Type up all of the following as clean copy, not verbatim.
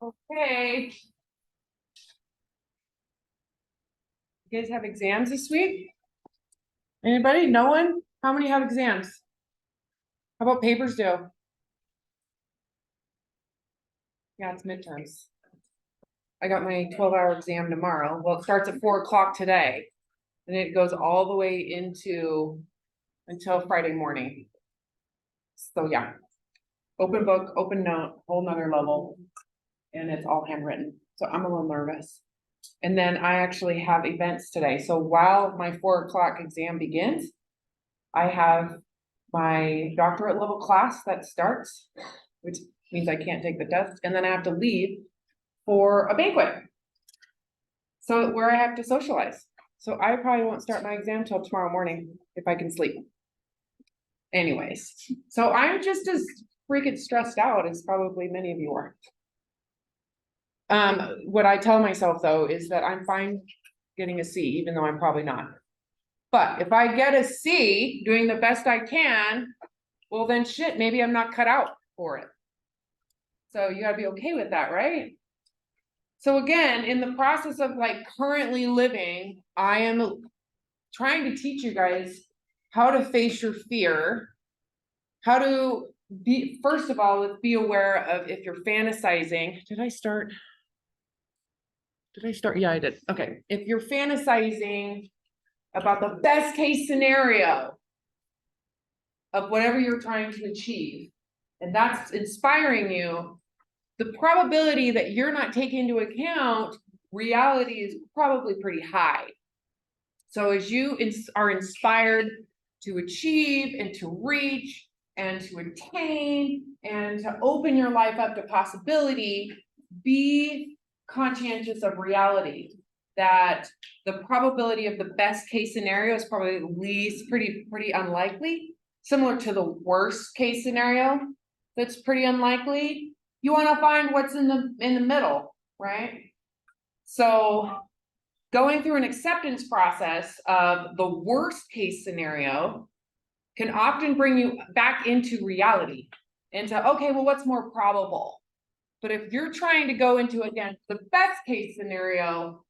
Okay. You guys have exams this week? Anybody? No one? How many have exams? How about papers due? Yeah, it's midterms. I got my 12-hour exam tomorrow. Well, it starts at 4 o'clock today. And it goes all the way until Friday morning. So yeah. Open book, open note, whole nother level. And it's all handwritten. So I'm a little nervous. And then I actually have events today. So while my 4 o'clock exam begins, I have my doctorate level class that starts, which means I can't take the test, and then I have to leave for a banquet. So where I have to socialize. So I probably won't start my exam till tomorrow morning if I can sleep. Anyways, so I'm just as freaking stressed out as probably many of you are. What I tell myself though is that I'm fine getting a C, even though I'm probably not. But if I get a C, doing the best I can, well then shit, maybe I'm not cut out for it. So you gotta be okay with that, right? So again, in the process of like currently living, I am trying to teach you guys how to face your fear, how to be, first of all, let's be aware of if you're fantasizing. Did I start? Yeah, I did. Okay. If you're fantasizing about the best case scenario of whatever you're trying to achieve, and that's inspiring you, the probability that you're not taking into account reality is probably pretty high. So as you are inspired to achieve and to reach and to attain and to open your life up to possibility, be conscientious of reality, that the probability of the best case scenario is probably at least pretty unlikely, similar to the worst case scenario that's pretty unlikely. You want to find what's in the middle, right? So going through an acceptance process of the worst case scenario can often bring you back into reality, into, okay, well, what's more probable? But if you're trying to go into, again, the best case scenario,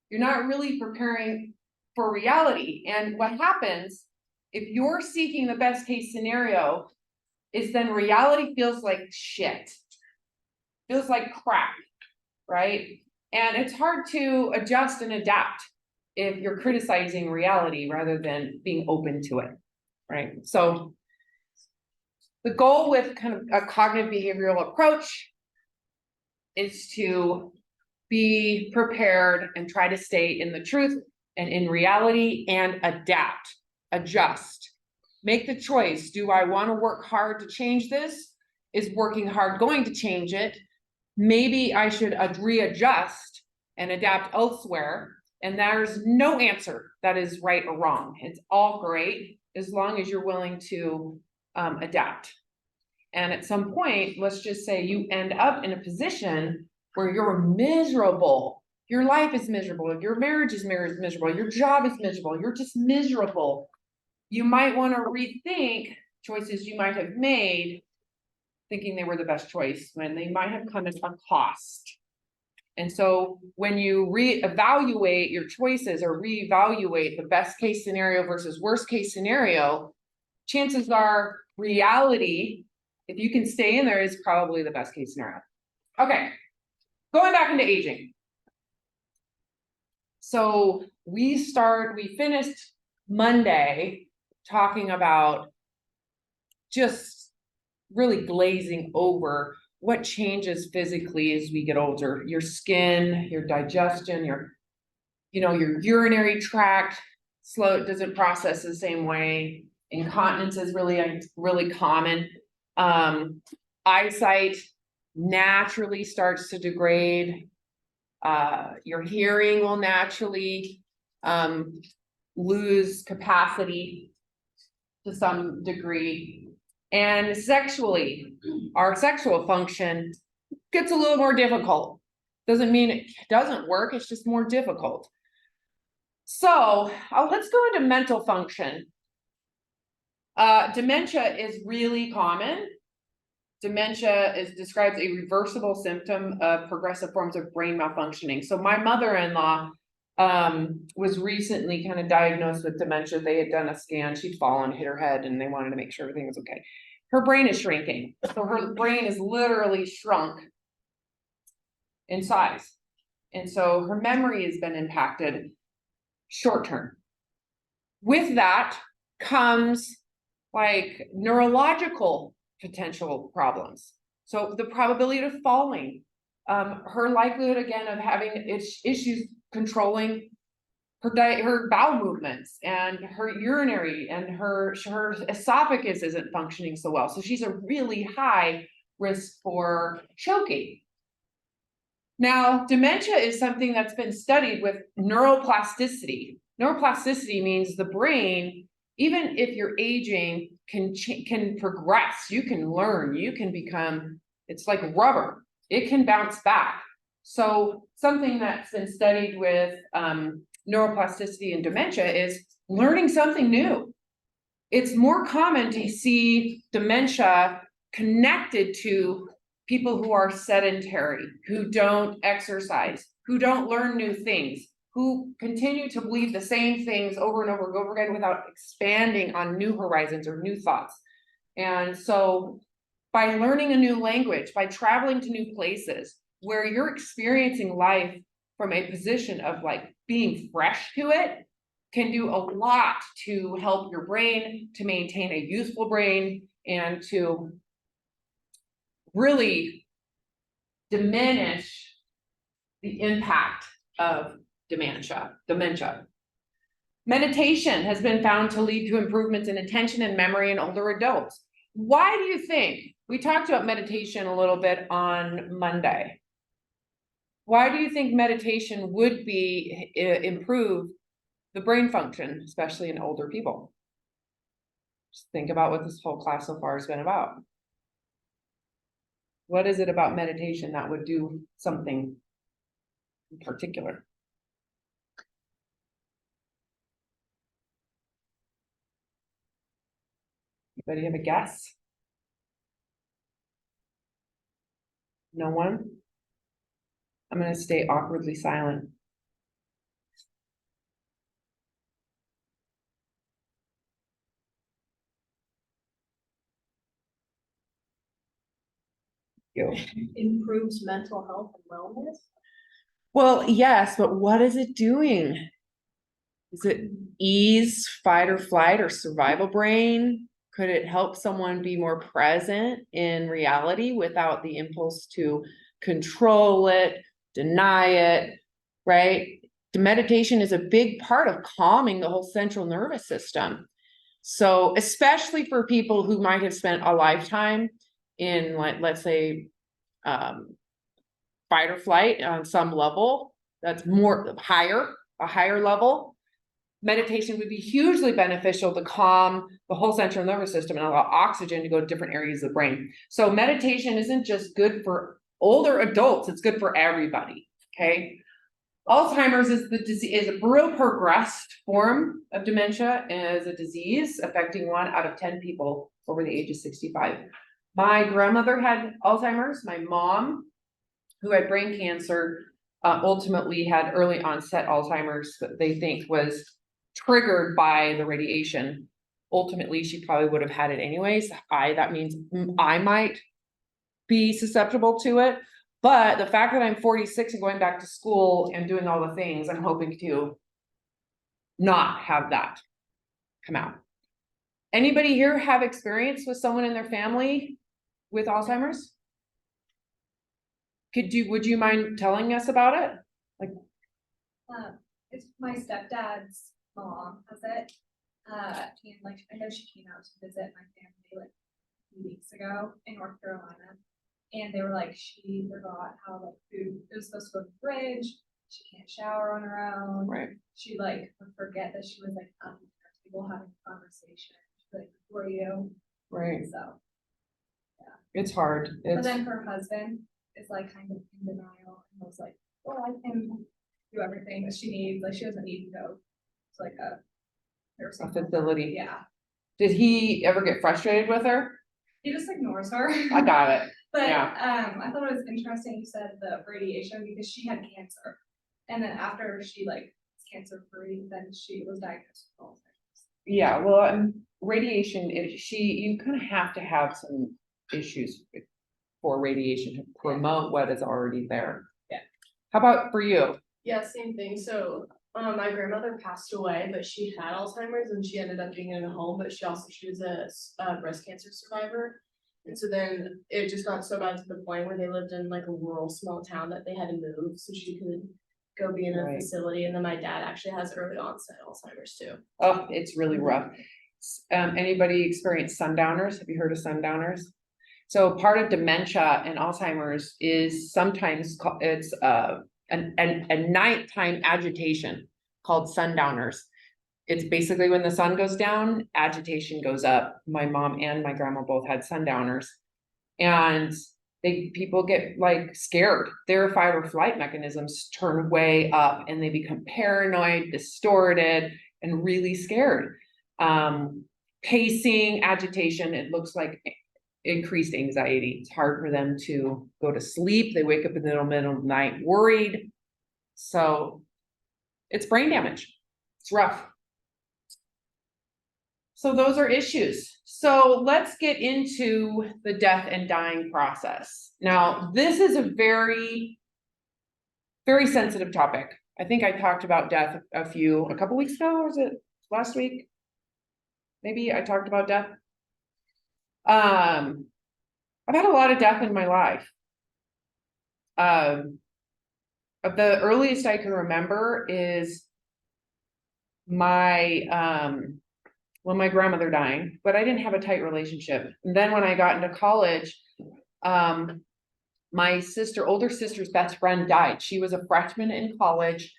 you're not really preparing for reality. And what happens if you're seeking the best case scenario is then reality feels like shit, feels like crap, right? And it's hard to adjust and adapt if you're criticizing reality rather than being open to it, right? So the goal with kind of a cognitive behavioral approach is to be prepared and try to stay in the truth and in reality and adapt, adjust, make the choice. Do I want to work hard to change this? Is working hard going to change it? Maybe I should readjust and adapt elsewhere. And there's no answer that is right or wrong. It's all great as long as you're willing to adapt. And at some point, let's just say you end up in a position where you're miserable. Your life is miserable. Your marriage is miserable. Your job is miserable. You're just miserable. You might want to rethink choices you might have made thinking they were the best choice when they might have come at a cost. And so when you reevaluate your choices or reevaluate the best case scenario versus worst case scenario, chances are reality, if you can stay in there, is probably the best case scenario. Okay, going back into aging. So we finished Monday talking about just really glazing over what changes physically as we get older. Your skin, your digestion, your urinary tract doesn't process the same way. Incontinence is really common. Eyesight naturally starts to degrade. Your hearing will naturally lose capacity to some degree. And sexually, our sexual function gets a little more difficult. Doesn't mean it doesn't work, it's just more difficult. So let's go into mental function. Dementia is really common. dementia describes a reversible symptom of progressive forms of brain malfunctioning. So my mother-in-law was recently kind of diagnosed with dementia. They had done a scan. She'd fallen, hit her head, and they wanted to make sure everything was okay. Her brain is shrinking. So her brain is literally shrunk in size. And so her memory has been impacted short term. With that comes like neurological potential problems. So the probability of falling, her likelihood again of having issues controlling her bowel movements and her urinary, and her esophagus isn't functioning so well. So she's a really high risk for choking. Now, dementia is something that's been studied with neuroplasticity. Neuroplasticity means the brain, even if you're aging, can progress. You can learn, you can become, it's like rubber. It can bounce back. So something that's been studied with neuroplasticity and dementia is learning something new. It's more common to see dementia connected to people who are sedentary, who don't exercise, who don't learn new things, who continue to believe the same things over and over and over again without expanding on new horizons or new thoughts. And so by learning a new language, by traveling to new places where you're experiencing life from a position of like being fresh to it, can do a lot to help your brain, to maintain a youthful brain, and to really diminish the impact of dementia. Meditation has been found to lead to improvements in attention and memory in older adults. Why do you think? We talked about meditation a little bit on Monday. Why do you think meditation would be improve the brain function, especially in older people? Just think about what this whole class so far has been about. What is it about meditation that would do something in particular? Anybody have a guess? No one? I'm going to stay awkwardly silent. Improves mental health and wellness. Well, yes, but what is it doing? Is it ease, fight or flight, or survival brain? Could it help someone be more present in reality without the impulse to control it, deny it, right? The meditation is a big part of calming the whole central nervous system. So especially for people who might have spent a lifetime in, like, let's say, fight or flight on some level, that's more higher, a higher level, meditation would be hugely beneficial to calm the whole central nervous system and allow oxygen to go to different areas of the brain. So meditation isn't just good for older adults, it's good for everybody, okay? Alzheimer's is a real progressed form of dementia, is a disease affecting 1 out of 10 people over the age of 65. My grandmother had Alzheimer's. My mom, who had brain cancer, ultimately had early onset Alzheimer's that they think was triggered by the radiation. Ultimately, she probably would have had it anyways. That means I might be susceptible to it. But the fact that I'm 46 and going back to school and doing all the things, I'm hoping to not have that come out. Anybody here have experience with someone in their family with Alzheimer's? Would you mind telling us about it? Like, it's my stepdad's mom has it. And like I know she came out to visit my family like a few weeks ago in North Carolina. And they were like, she forgot how like food, it was supposed to go in the fridge. She can't shower on her own. right. She like would forget that she was like people having a conversation. She's like, who are you? Right. So yeah. It's hard. But then her husband is like kind of in denial and was like, well, I can do everything that she needs. Like she doesn't need to go to like a facility. Yeah. Did he ever get frustrated with her? He just ignores her. I got it. But, Yeah. I thought it was interesting you said the radiation because she had cancer. And then after she like was cancer free, then she was diagnosed with Alzheimer's. Yeah, well, radiation, you kind of have to have some issues for radiation to promote what is already there. Yeah. How about for you? Yeah, same thing. So, my grandmother passed away, but she had Alzheimer's and she ended up being in a home, but she was a breast cancer survivor. And so then it just got so bad to the point where they lived in like a rural small town that they had to move so she could go be in a Right. facility. And then my dad actually has early onset Alzheimer's too. Oh, it's really rough. Anybody experience sundowners? Have you heard of sundowners? So part of dementia and Alzheimer's is sometimes it's a nighttime agitation called sundowners. It's basically when the sun goes down, agitation goes up. My mom and my grandma both had sundowners. And people get like scared. Their fight or flight mechanisms turn way up and they become paranoid, distorted, and really scared. Pacing, agitation, it looks like increased anxiety. It's hard for them to go to sleep. They wake up in the middle of the night worried. So it's brain damage. It's rough. So those are issues. So let's get into the death and dying process. Now, this is a very, very sensitive topic. I think I talked about death a couple weeks ago, or was it last week? Maybe I talked about death. I've had a lot of death in my life. The earliest I can remember is when my grandmother dying, but I didn't have a tight relationship. And then when I got into college, my older sister's best friend died. She was a freshman in college,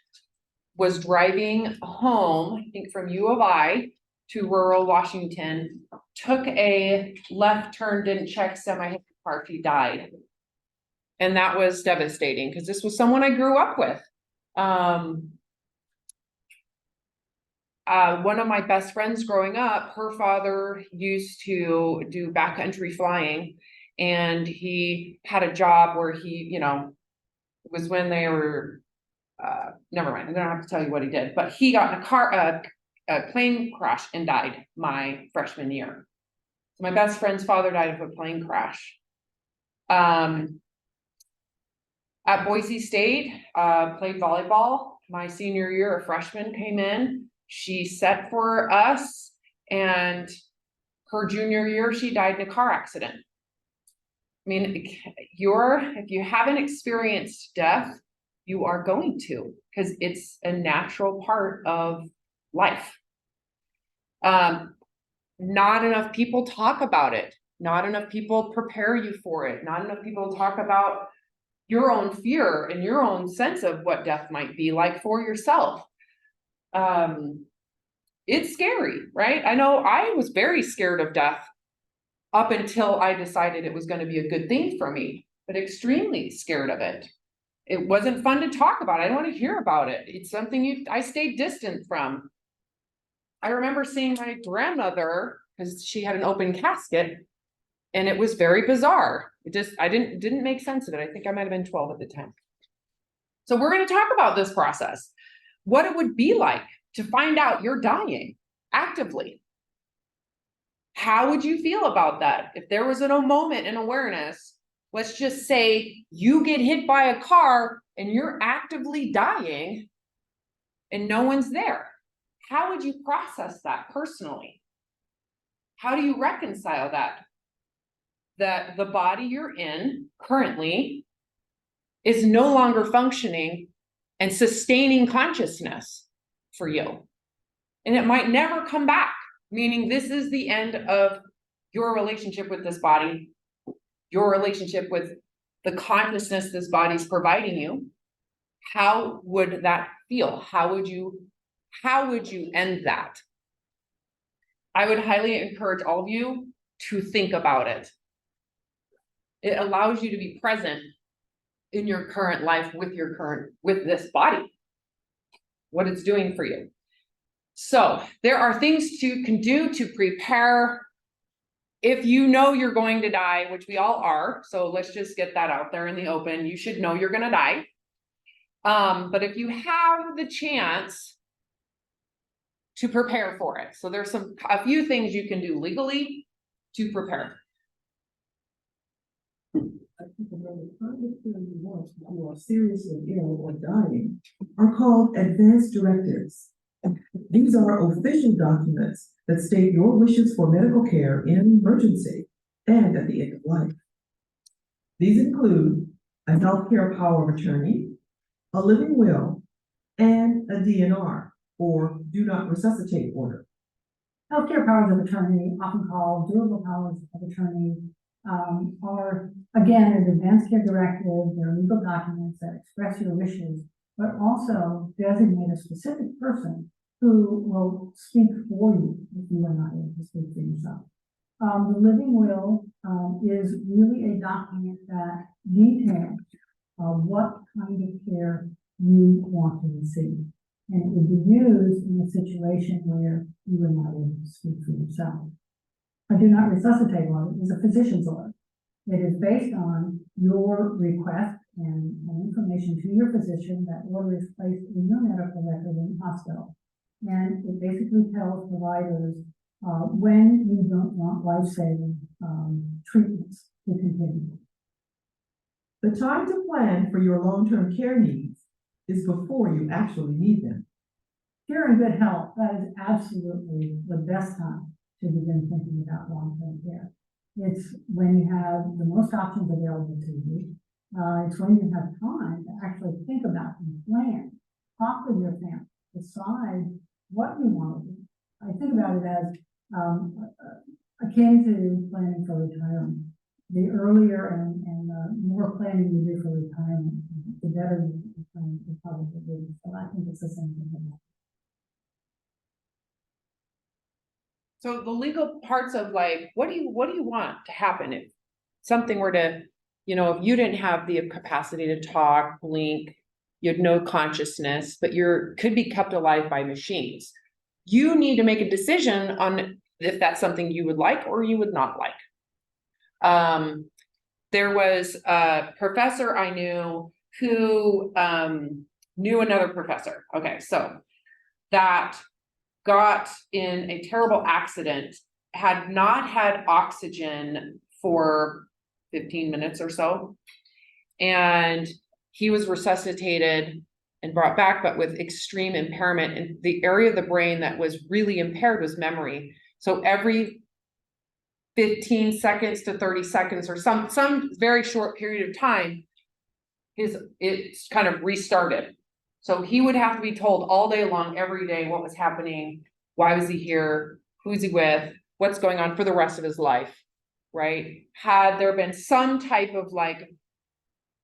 was driving home, I think from U of I to rural Washington, took a left turn, didn't check semi-hit car, she died. And that was devastating because this was someone I grew up with. One of my best friends growing up, her father used to do backcountry flying, and he had a job where he, it was when they were, never mind, I don't have to tell you what he did, but he got in a plane crash and died my freshman year. So my best friend's father died of a plane crash. At Boise State, played volleyball. My senior year, a freshman came in. She set for us, and her junior year, she died in a car accident. I mean, if you haven't experienced death, you are going to, because it's a natural part of life. Not enough people talk about it. Not enough people prepare you for it. Not enough people talk about your own fear and your own sense of what death might be like for yourself. It's scary, right? I know I was very scared of death up until I decided it was going to be a good thing for me, but extremely scared of it. It wasn't fun to talk about. I don't want to hear about it. It's something I stayed distant from. I remember seeing my grandmother because she had an open casket, and it was very bizarre. I didn't make sense of it. I think I might have been 12 at the time. So we're going to talk about this process, what it would be like to find out you're dying actively. How would you feel about that? If there was a moment in awareness, let's just say you get hit by a car and you're actively dying and no one's there. How would you process that personally? How do you reconcile that? That the body you're in currently is no longer functioning and sustaining consciousness for you. And it might never come back, meaning this is the end of your relationship with this body, your relationship with the consciousness this body's providing you. How would that feel? How would you end that? I would highly encourage all of you to think about it. It allows you to be present in your current life with this body, what it's doing for you. So there are things you can do to prepare if you know you're going to die, which we all are, so let's just get that out there in the open, you should know you're gonna die. But if you have the chance to prepare for it, so there's a few things you can do legally to prepare. I think another private ones who are seriously ill or dying are called advance directives. These are official documents that state your wishes for medical care in an emergency and at the end of life. These include a healthcare power of attorney, a living will, and a DNR, or do not resuscitate order. Healthcare powers of attorney, often called durable powers of attorney, are, again, an advanced care directive. They're legal documents that express your wishes, but also designate a specific person who will speak for you if you are not able to speak for yourself. The living will is really a document that details what kind of care you want to receive. And it would be used in a situation where you are not able to speak for yourself. A do not resuscitate order is a physician's order. It is based on your request and information to your physician. That order is placed in your medical record in the hospital. And it basically tells providers when you don't want life-saving treatments to continue. The time to plan for your long-term care needs is before you actually need them. If you're in good health, that is absolutely the best time to begin thinking about long-term care. It's when you have the most options available to you. It's when you have time to actually think about and plan, talk with your family, decide what you want to do. I think about it as akin to planning for retirement. The earlier and more planning you do for retirement, the better you plan to probably do. So I think it's the same thing. So the legal parts of like, what do you want to happen if something were to, you know, if you didn't have the capacity to talk, blink, you had no consciousness, but could be kept alive by machines. You need to make a decision on if that's something you would like or you would not like. There was a professor I knew who knew another professor. Okay, so that got in a terrible accident, had not had oxygen for 15 minutes or so. And he was resuscitated and brought back, but with extreme impairment. And the area of the brain that was really impaired was memory. So every 15 seconds to 30 seconds or some very short period of time, it's kind of restarted. So he would have to be told all day long, every day, what was happening, why was he here, who's he with, what's going on for the rest of his life, right? Had there been some type of like,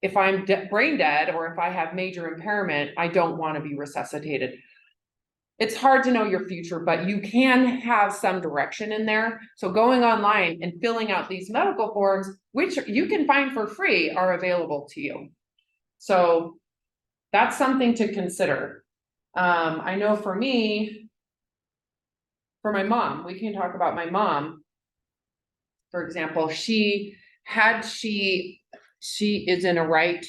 if I'm brain dead or if I have major impairment, I don't want to be resuscitated. It's hard to know your future, but you can have some direction in there. So going online and filling out these medical forms, which you can find for free, are available to you. So that's something to consider. I know for me, for my mom, we can talk about my mom. For example, she is in a right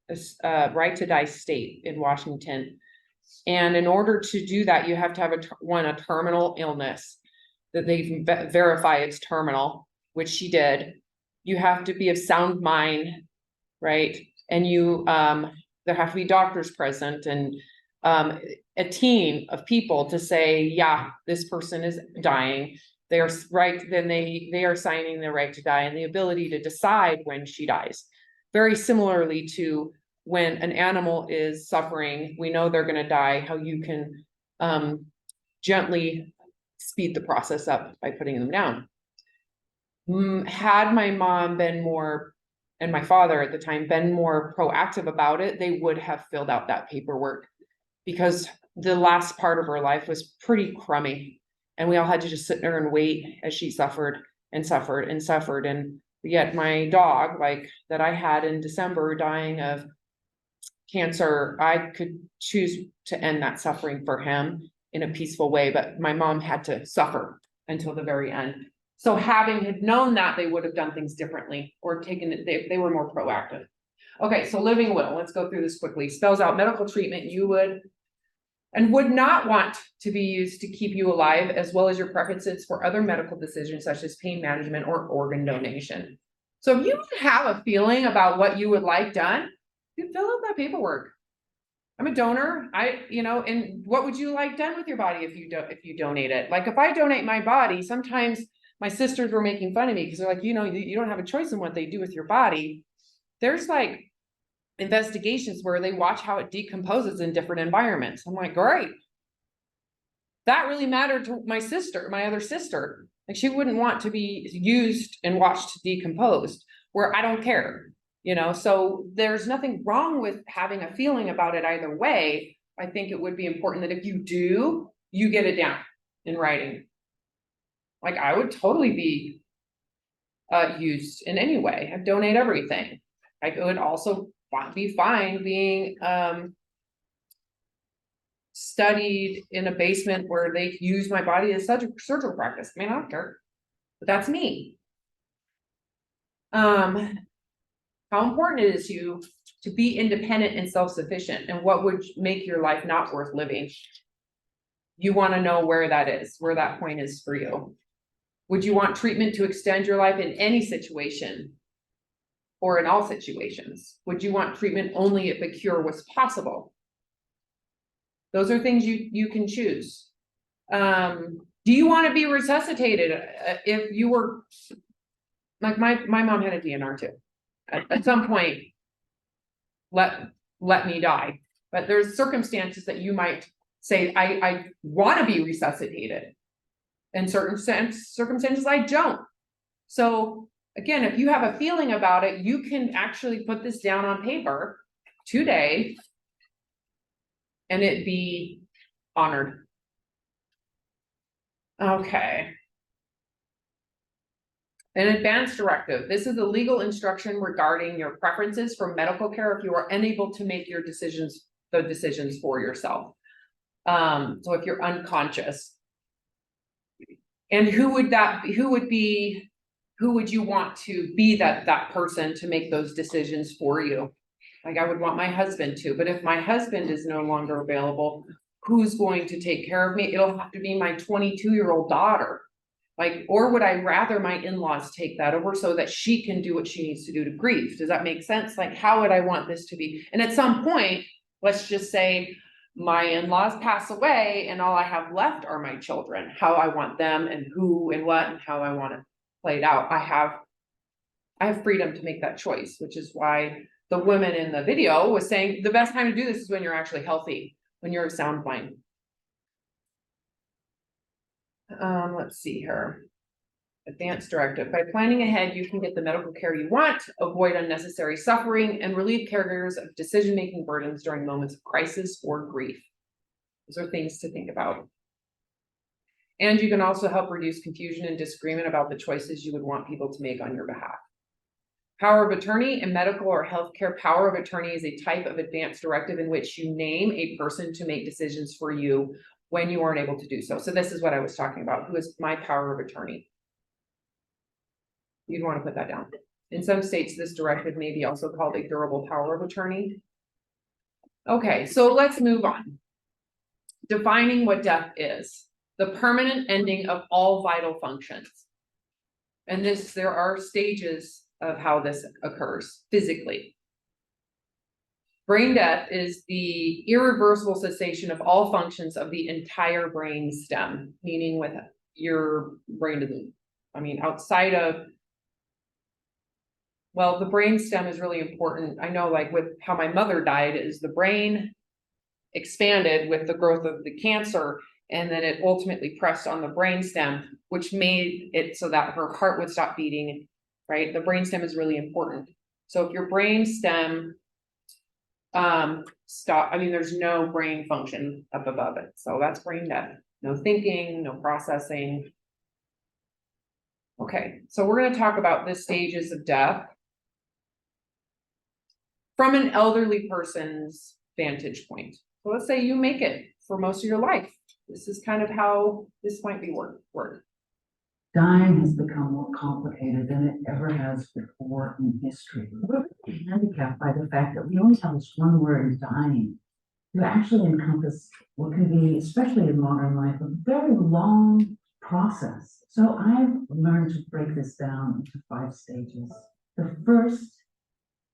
to die state in Washington. And in order to do that, you have to have a terminal illness that they can verify it's terminal, which she did. You have to be of sound mind, right? And there have to be doctors present and a team of people to say, yeah, this person is dying. They're right, then they are signing the right to die and the ability to decide when she dies. Very similarly to when an animal is suffering, we know they're going to die, how you can gently speed the process up by putting them down. Had my mom been more, and my father at the time, been more proactive about it, they would have filled out that paperwork, because the last part of her life was pretty crummy. And we all had to just sit there and wait as she suffered and suffered and suffered. And yet my dog, like that I had in December, dying of cancer, I could choose to end that suffering for him in a peaceful way, but my mom had to suffer until the very end. So having had known that, they would have done things differently or taken it, they were more proactive. Okay, so living will, let's go through this quickly, spells out medical treatment you would and would not want to be used to keep you alive, as well as your preferences for other medical decisions such as pain management or organ donation. So if you have a feeling about what you would like done, you fill out that paperwork. I'm a donor, and what would you like done with your body if you donate it? Like if I donate my body, sometimes my sisters were making fun of me because they're like, you don't have a choice in what they do with your body. There's like investigations where they watch how it decomposes in different environments. I'm like, great. That really mattered to my other sister. Like she wouldn't want to be used and watched decomposed, where I don't care, so there's nothing wrong with having a feeling about it either way. I think it would be important that if you do, you get it down in writing. Like I would totally be used in any way. I'd donate everything. I would also be fine being studied in a basement where they use my body as surgical practice. I mean, I don't care, but that's me. How important it is you to be independent and self-sufficient, and what would make your life not worth living? You want to know where that is, where that point is for you. Would you want treatment to extend your life in any situation or in all situations? Would you want treatment only if a cure was possible? Those are things you can choose. Do you want to be resuscitated if you were, like my mom had a DNR too. At some point, let me die. But there's circumstances that you might say, I want to be resuscitated. In certain circumstances, I don't. So again, if you have a feeling about it, you can actually put this down on paper today and it be honored. Okay. An advance directive. This is a legal instruction regarding your preferences for medical care if you are unable to make your decisions for yourself. So if you're unconscious. And who would you want to be that person to make those decisions for you? Like I would want my husband to, but if my husband is no longer available, who's going to take care of me? It'll have to be my 22-year-old daughter. Like, or would I rather my in-laws take that over so that she can do what she needs to do to grieve? Does that make sense? Like, how would I want this to be? And at some point, let's just say my in-laws pass away and all I have left are my children, how I want them and who and what and how I want it played out. I have freedom to make that choice, which is why the woman in the video was saying the best time to do this is when you're actually healthy, when you're of sound mind. Let's see here. Advance directive. By planning ahead, you can get the medical care you want, avoid unnecessary suffering, and relieve caregivers of decision-making burdens during moments of crisis or grief. Those are things to think about. And you can also help reduce confusion and disagreement about the choices you would want people to make on your behalf. Power of attorney. And medical or healthcare power of attorney is a type of advance directive in which you name a person to make decisions for you when you aren't able to do so. So this is what I was talking about. Who is my power of attorney? You'd want to put that down. In some states, this directive may be also called a durable power of attorney. Okay, so let's move on. Defining what death is. The permanent ending of all vital functions. And there are stages of how this occurs physically. Brain death is the irreversible cessation of all functions of the entire brain stem, meaning with your brain, outside of, well, the brain stem is really important. I know, like with how my mother died, is the brain expanded with the growth of the cancer, and then it ultimately pressed on the brain stem, which made it so that her heart would stop beating, right? The brain stem is really important. So if your brain stem there's no brain function up above it. So that's brain death. No thinking, no processing. Okay, so we're going to talk about the stages of death from an elderly person's vantage point. So let's say you make it for most of your life. This is kind of how this might be work. Dying has become more complicated than it ever has before in history. We're really handicapped by the fact that we only have this one word, dying, to actually encompass what can be, especially in modern life, a very long process. So I've learned to break this down into 5 stages. The first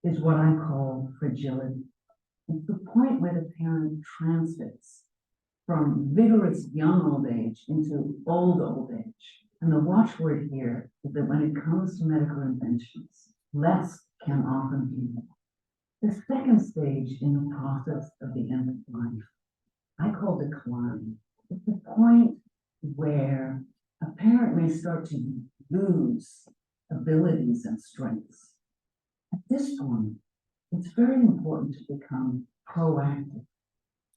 is what I call fragility. It's the point where the parent transits from vigorous young old age into old age. And the watchword here is that when it comes to medical inventions, less can often be more. The second stage in the process of the end of life, I call decline. It's the point where a parent may start to lose abilities and strengths. At this point, it's very important to become proactive.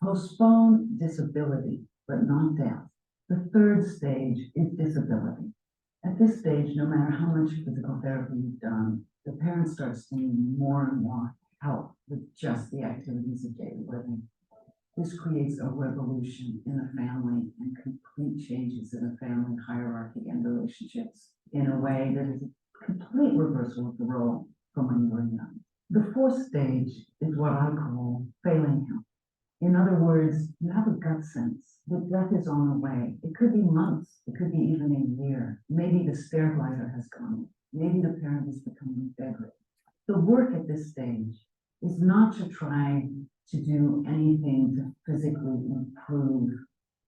Postpone disability, but not death. The third stage is disability. At this stage, no matter how much physical therapy you've done, the parent starts needing more and more help with just the activities of daily living. This creates a revolution in the family and complete changes in the family hierarchy and relationships in a way that is a complete reversal of the role from when you were young. The fourth stage is what I call failing health. In other words, you have a gut sense that death is on the way. It could be months, it could be even a year. Maybe the stair glider has gone. Maybe the parent is becoming bedridden. The work at this stage is not to try to do anything to physically improve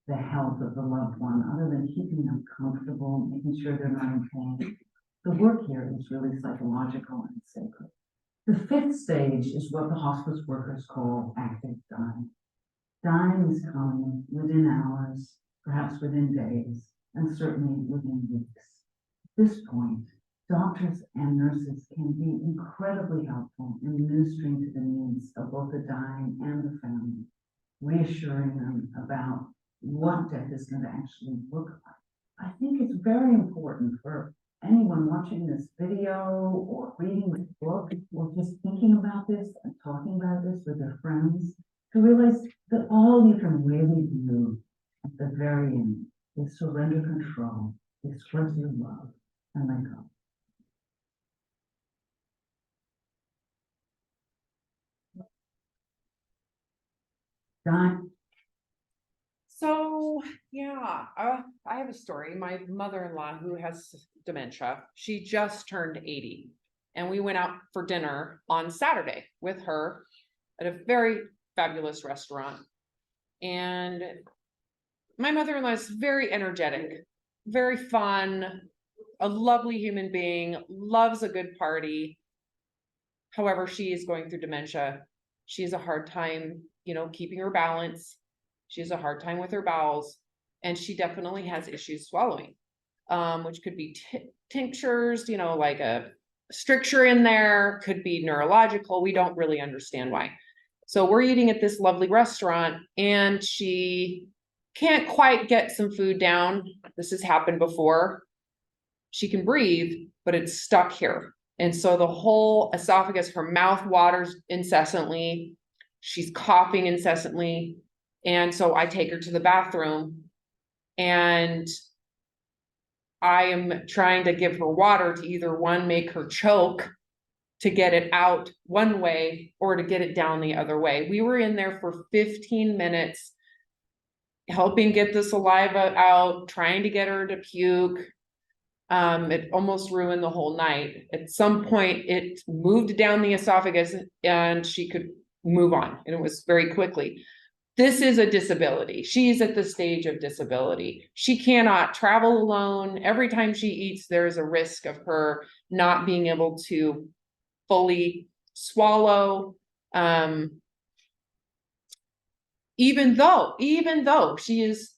the health of the loved one, other than keeping them comfortable, making sure they're not in pain. The work here is really psychological and sacred. The fifth stage is what the hospice workers call active dying. Dying is coming within hours, perhaps within days, and certainly within weeks. At this point, doctors and nurses can be incredibly helpful in ministering to the needs of both the dying and the family, reassuring them about what death is going to actually look like. I think it's very important for anyone watching this video or reading this book or just thinking about this and talking about this with their friends to realize that all you can really do at the very end is surrender control, express your love, and let go. Don? So, yeah, I have a story. My mother-in-law who has dementia, she just turned 80. And we went out for dinner on Saturday with her at a very fabulous restaurant. And my mother-in-law is very energetic, very fun, a lovely human being, loves a good party. However, she is going through dementia. She has a hard time, keeping her balance. She has a hard time with her bowels, and she definitely has issues swallowing, which could be tinctures, like a stricture in there, could be neurological. We don't really understand why. So we're eating at this lovely restaurant, and she can't quite get some food down. This has happened before. She can breathe, but it's stuck here. And so the whole esophagus, her mouth waters incessantly. She's coughing incessantly. And so I take her to the bathroom, and I am trying to give her water to either one, make her choke to get it out one way or to get it down the other way. We were in there for 15 minutes, helping get the saliva out, trying to get her to puke. It almost ruined the whole night. At some point, it moved down the esophagus and she could move on, and it was very quickly. This is a disability. She's at the stage of disability. She cannot travel alone. Every time she eats, there's a risk of her not being able to fully swallow. Even though she is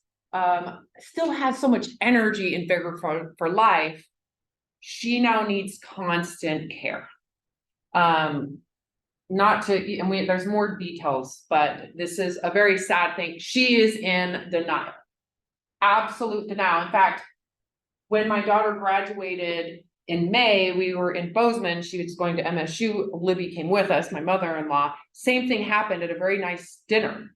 still has so much energy and vigor for life, she now needs constant care. There's more details, but this is a very sad thing. She is in denial, absolute denial. In fact, when my daughter graduated in May, we were in Bozeman. She was going to MSU. Libby came with us, my mother-in-law. Same thing happened at a very nice dinner.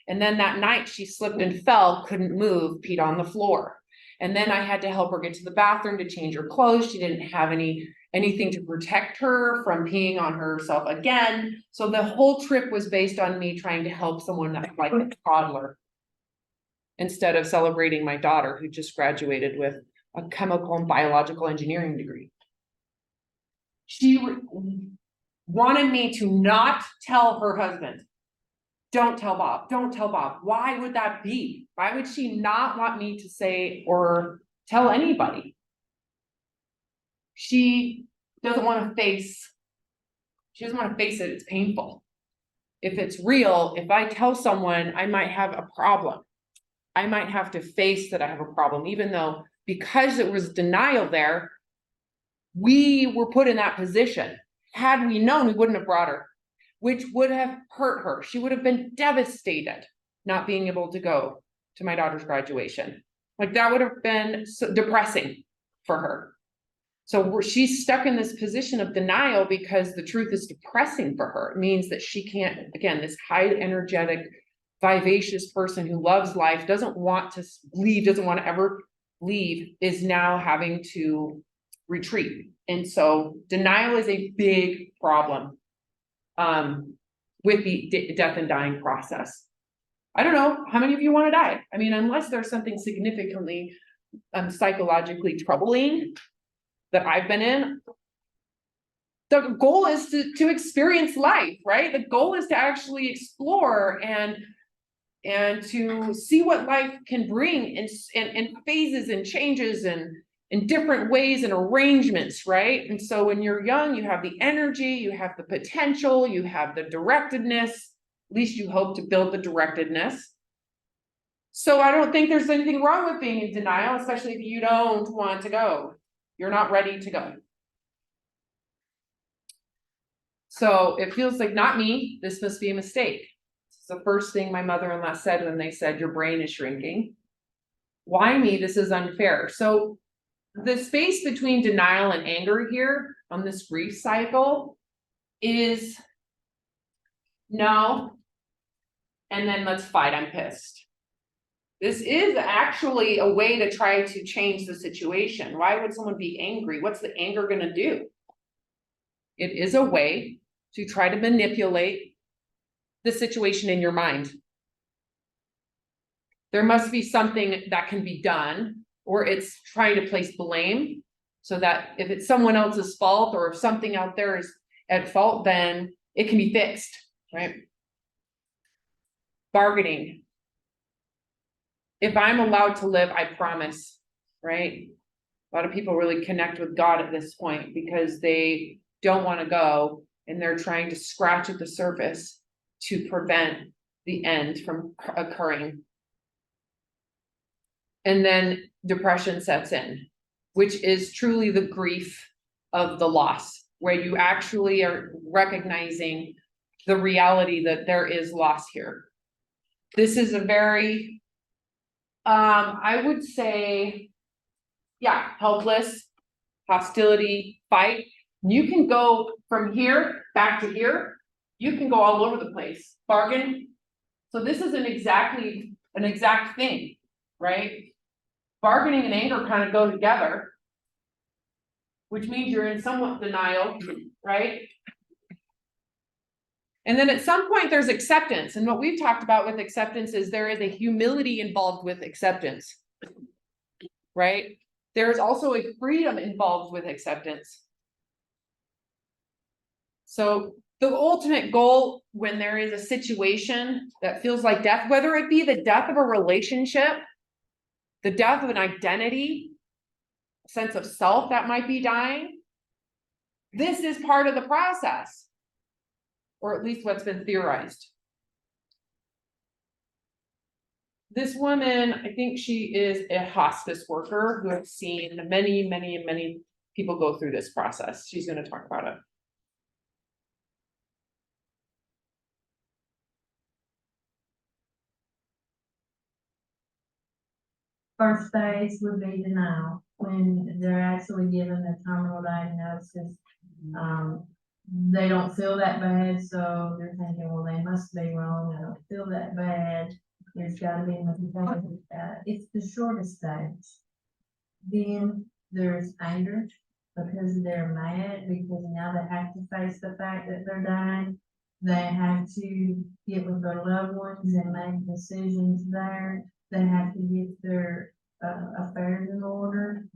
And then that night she slipped and fell, couldn't move, peed on the floor. And then I had to help her get to the bathroom to change her clothes. She didn't have anything to protect her from peeing on herself again. So the whole trip was based on me trying to help someone like a toddler, instead of celebrating my daughter who just graduated with a chemical and biological engineering degree. She wanted me to not tell her husband. Don't tell Bob, don't tell Bob. Why would that be? Why would she not want me to say or tell anybody? She doesn't want to face it, it's painful. If it's real, if I tell someone, I might have a problem. I might have to face that I have a problem, even though because it was denial there, we were put in that position. Had we known, we wouldn't have brought her, which would have hurt her. She would have been devastated not being able to go to my daughter's graduation. Like that would have been so depressing for her. So she's stuck in this position of denial because the truth is depressing for her. It means that she can't, again, this high energetic, vivacious person who loves life, doesn't want to leave, doesn't want to ever leave, is now having to retreat. And so denial is a big problem with the death and dying process. I don't know, how many of you want to die? I mean, unless there's something significantly psychologically troubling that I've been in, the goal is to experience life, right? The goal is to actually explore and to see what life can bring in phases and changes and in different ways and arrangements, right? And so when you're young, you have the energy, you have the potential, you have the directedness, at least you hope to build the directedness. So I don't think there's anything wrong with being in denial, especially if you don't want to go. You're not ready to go. So it feels like, not me, this must be a mistake. It's the first thing my mother-in-law said when they said, your brain is shrinking. Why me? This is unfair. So the space between denial and anger here on this grief cycle is no, and then let's fight, I'm pissed. This is actually a way to try to change the situation. Why would someone be angry? What's the anger going to do? It is a way to try to manipulate the situation in your mind. There must be something that can be done, or it's trying to place blame so that if it's someone else's fault or if something out there is at fault, then it can be fixed, right? Bargaining. If I'm allowed to live, I promise, right? A lot of people really connect with God at this point because they don't want to go and they're trying to scratch at the surface to prevent the end from occurring. And then depression sets in, which is truly the grief of the loss, where you actually are recognizing the reality that there is loss here. This is a very, I would say, yeah, helpless, hostility, fight. You can go from here back to here. You can go all over the place. Bargain. So this is an exact thing, right? Bargaining and anger kind of go together, which means you're in somewhat denial, right? And then at some point there's acceptance. And what we've talked about with acceptance is there is a humility involved with acceptance, right? There's also a freedom involved with acceptance. So the ultimate goal when there is a situation that feels like death, whether it be the death of a relationship, the death of an identity, a sense of self that might be dying, this is part of the process, or at least what's been theorized. This woman, I think she is a hospice worker who has seen many people go through this process. She's going to talk about it. First phase would be denial, when they're actually given a terminal diagnosis. They don't feel that bad, so they're thinking, well, they must be wrong, they don't feel that bad. There's gotta be nothing wrong with that. It's the shortest stage. Then there's anger because they're mad because now they have to face the fact that they're dying. They have to get with their loved ones and make decisions there. They have to get their affairs in order.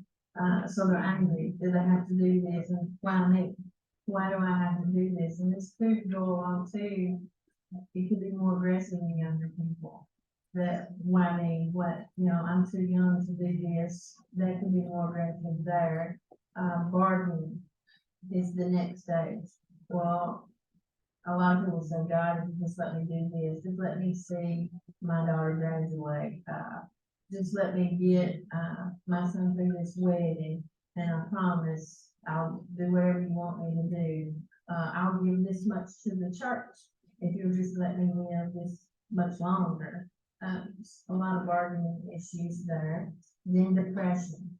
So they're angry. Do they have to do this? And why me? Why do I have to do this? And this could go along too. It could be more aggressive in younger people. That why me? What, I'm too young to do this. That could be more aggressive there. Bargaining is the next stage. Well, a lot of people say, God, just let me do this, just let me see my daughter graduate, just let me get, my son through this wedding, and I promise I'll do whatever you want me to do. I'll give this much to the church, if you'll just let me live this much longer. A lot of bargaining issues there. Then depression.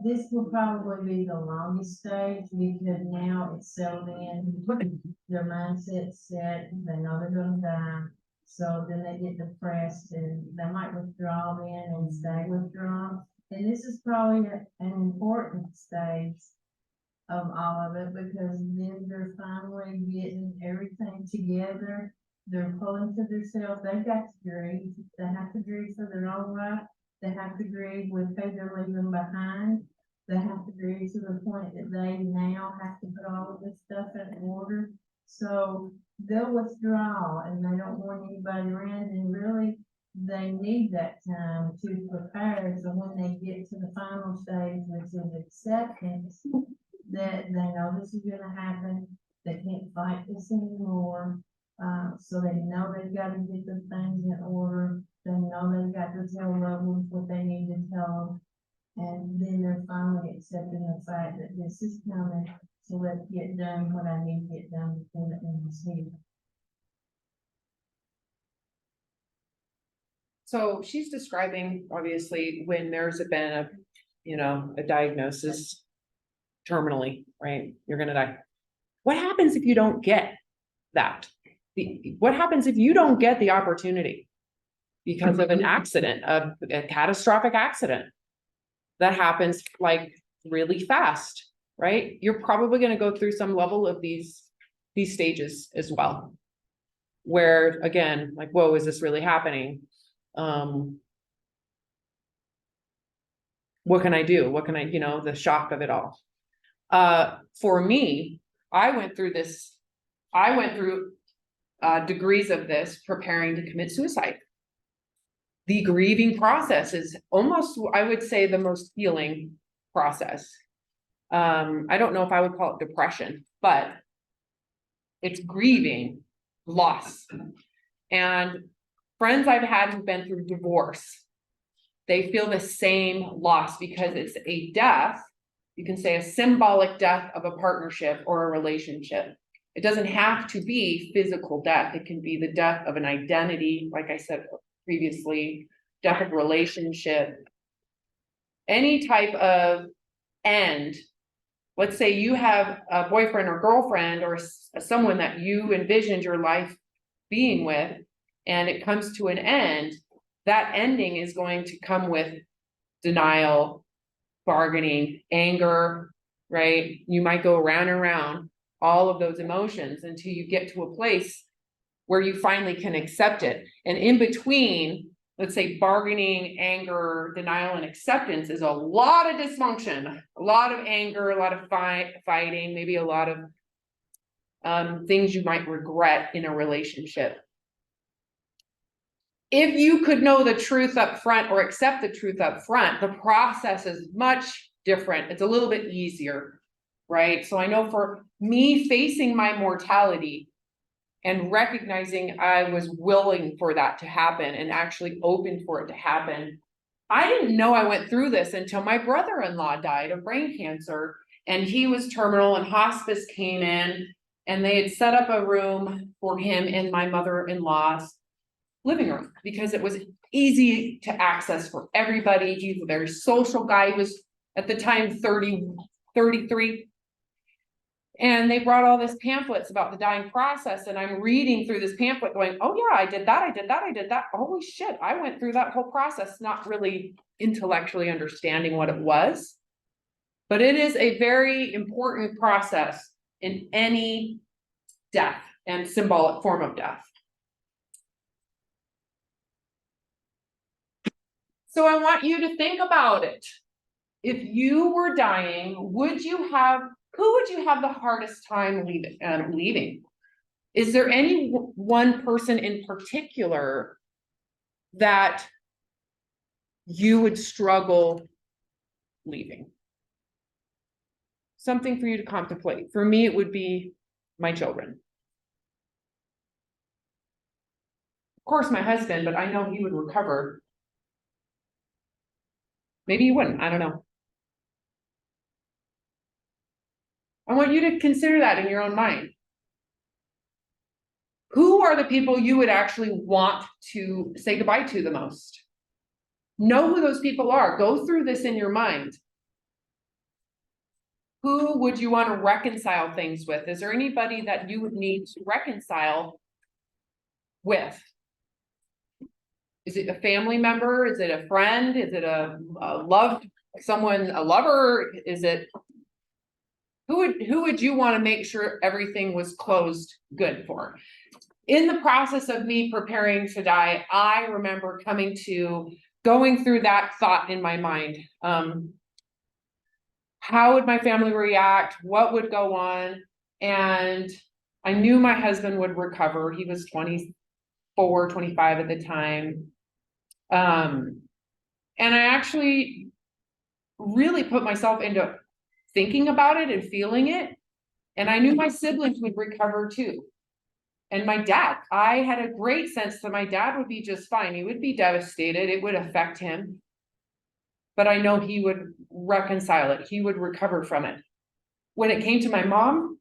This will probably be the longest stage because now it's settled in, their mindset's set, they know they're gonna die. So then they get depressed and they might withdraw then and stay withdrawn. And this is probably an important stage of all of it because then they're finally getting everything together. They're pulling to themselves, they've got to grieve, they have to grieve for their own life. They have to grieve with who they're leaving behind. They have to grieve to the point that they now have to put all of this stuff in order. So they'll withdraw and they don't want anybody around, and really they need that time to prepare. So when they get to the final stage, which is acceptance, that they know this is gonna happen, they can't fight this anymore. So they know they've got to get the things in order. They know they've got to tell loved ones what they need to tell them. And then they're finally accepting the fact that this is coming. So let's get done what I need to get done before the end is here. So she's describing, obviously, when there's been a diagnosis terminally, right? You're gonna die. What happens if you don't get that? What happens if you don't get the opportunity because of an accident, a catastrophic accident that happens like really fast, right? You're probably going to go through some level of these stages as well, where again, like, whoa, is this really happening? What can I do? What can I, the shock of it all. For me, I went through degrees of this preparing to commit suicide. The grieving process is almost, I would say, the most healing process. I don't know if I would call it depression, but it's grieving loss. And friends I've had who've been through divorce, they feel the same loss because it's a death. You can say a symbolic death of a partnership or a relationship. It doesn't have to be physical death. It can be the death of an identity, like I said previously, death of relationship, any type of end. Let's say you have a boyfriend or girlfriend or someone that you envisioned your life being with, and it comes to an end. That ending is going to come with denial, bargaining, anger, right? You might go around and around all of those emotions until you get to a place where you finally can accept it. And in between, let's say bargaining, anger, denial, and acceptance is a lot of dysfunction, a lot of anger, a lot of fighting, maybe a lot of things you might regret in a relationship. If you could know the truth up front or accept the truth up front, the process is much different. It's a little bit easier, right? So I know for me, facing my mortality and recognizing I was willing for that to happen and actually open for it to happen. I didn't know I went through this until my brother-in-law died of brain cancer, and he was terminal, and hospice came in and they had set up a room for him in my mother-in-law's living room because it was easy to access for everybody. He's a very social guy. He was at the time 33. And they brought all this pamphlets about the dying process, and I'm reading through this pamphlet going, oh yeah, I did that, I did that, I did that. Holy shit, I went through that whole process, not really intellectually understanding what it was. But it is a very important process in any death and symbolic form of death. So I want you to think about it. If you were dying, who would you have the hardest time leaving? Is there any one person in particular that you would struggle leaving? Something for you to contemplate. For me, it would be my children. Of course, my husband, but I know he would recover. Maybe he wouldn't, I don't know. I want you to consider that in your own mind. Who are the people you would actually want to say goodbye to the most? Know who those people are. Go through this in your mind. Who would you want to reconcile things with? Is there anybody that you would need to reconcile with? Is it a family member? Is it a friend? Is it a loved someone, a lover? Is it who would you want to make sure everything was closed good for? In the process of me preparing to die, I remember going through that thought in my mind. How would my family react? What would go on? And I knew my husband would recover. He was 24, 25 at the time. And I actually really put myself into thinking about it and feeling it. And I knew my siblings would recover too. And my dad, I had a great sense that my dad would be just fine. He would be devastated. It would affect him. But I know he would reconcile it. He would recover from it. When it came to my mom,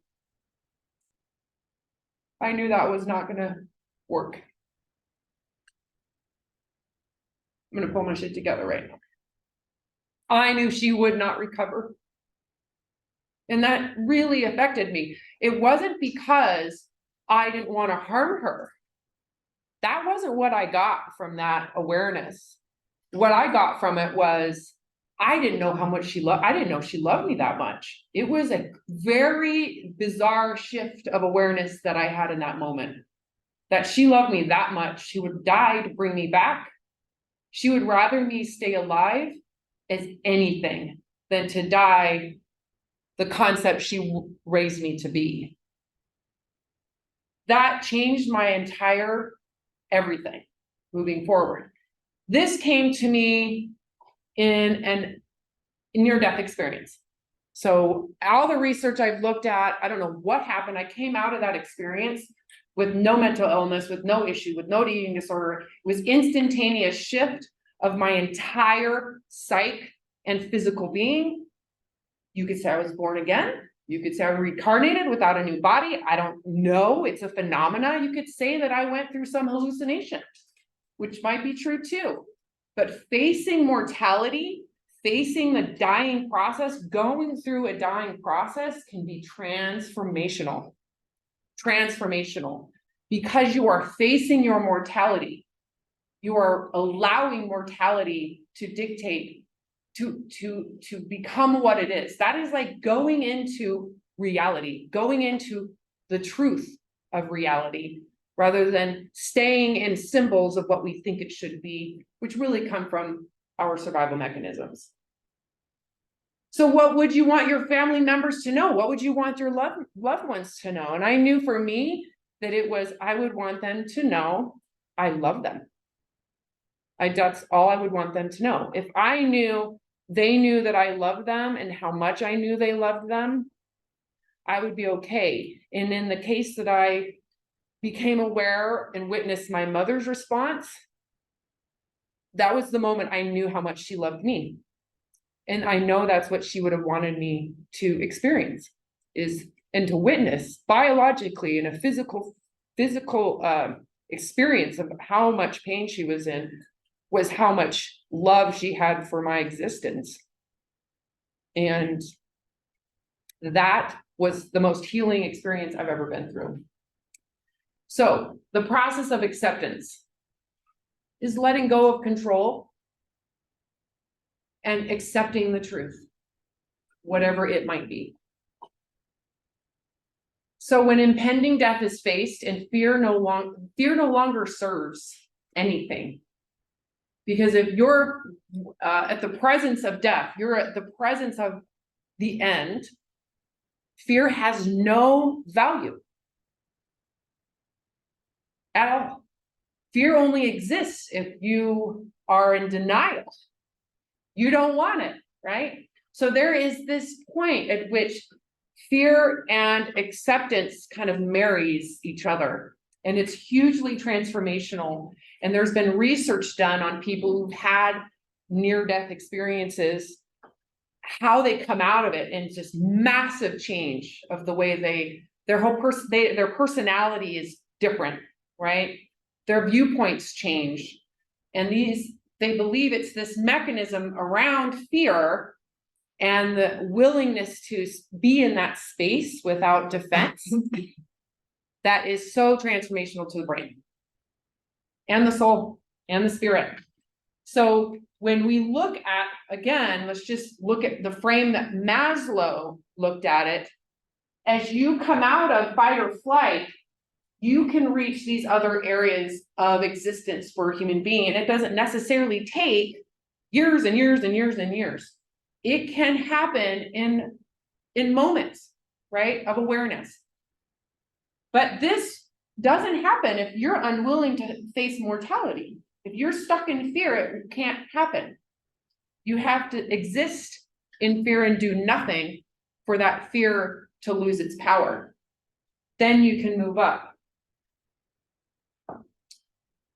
I knew that was not gonna work. I'm gonna pull my shit together right now. I knew she would not recover. And that really affected me. It wasn't because I didn't want to harm her. That wasn't what I got from that awareness. What I got from it was, I didn't know how much I didn't know she loved me that much. It was a very bizarre shift of awareness that I had in that moment. That she loved me that much. She would die to bring me back. She would rather me stay alive as anything than to die the concept she raised me to be. That changed my entire everything moving forward. This came to me in a near-death experience. So all the research I've looked at, I don't know what happened. I came out of that experience with no mental illness, with no issue, with no eating disorder. It was instantaneous shift of my entire psyche and physical being. You could say I was born again. You could say I reincarnated without a new body. I don't know. It's a phenomena. You could say that I went through some hallucination, which might be true too. But facing mortality, facing the dying process, going through a dying process can be transformational. Transformational. Because you are facing your mortality. You are allowing mortality to dictate, to become what it is. That is like going into reality, going into the truth of reality, rather than staying in symbols of what we think it should be, which really come from our survival mechanisms. So what would you want your family members to know? What would you want your loved ones to know? And I knew for me that I would want them to know I love them. That's all I would want them to know. If I knew they knew that I loved them and how much I knew they loved them, I would be okay. And in the case that I became aware and witnessed my mother's response, that was the moment I knew how much she loved me. And I know that's what she would have wanted me to experience and to witness biologically in a physical experience of how much pain she was in, was how much love she had for my existence. And that was the most healing experience I've ever been through. So the process of acceptance is letting go of control and accepting the truth, whatever it might be. So when impending death is faced and fear no longer serves anything. Because if you're at the presence of death, you're at the presence of the end, fear has no value at all. Fear only exists if you are in denial. You don't want it, right? So there is this point at which fear and acceptance kind of marries each other. And it's hugely transformational. And there's been research done on people who've had near-death experiences, how they come out of it, and just massive change of the way their personality is different, right? Their viewpoints change. And they believe it's this mechanism around fear and the willingness to be in that space without defense that is so transformational to the brain and the soul and the spirit. So when we look at, again, let's just look at the frame that Maslow looked at it. As you come out of fight or flight, you can reach these other areas of existence for a human being. And it doesn't necessarily take years and years and years and years. It can happen in moments, right, of awareness. But this doesn't happen if you're unwilling to face mortality. If you're stuck in fear, it can't happen. You have to exist in fear and do nothing for that fear to lose its power. Then you can move up.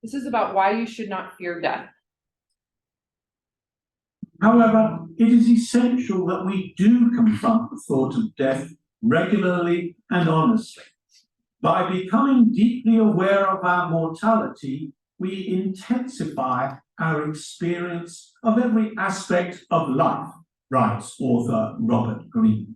This is about why you should not fear death. However, it is essential that we do confront the thought of death regularly and honestly. By becoming deeply aware of our mortality, we intensify our experience of every aspect of life, writes author Robert Greene.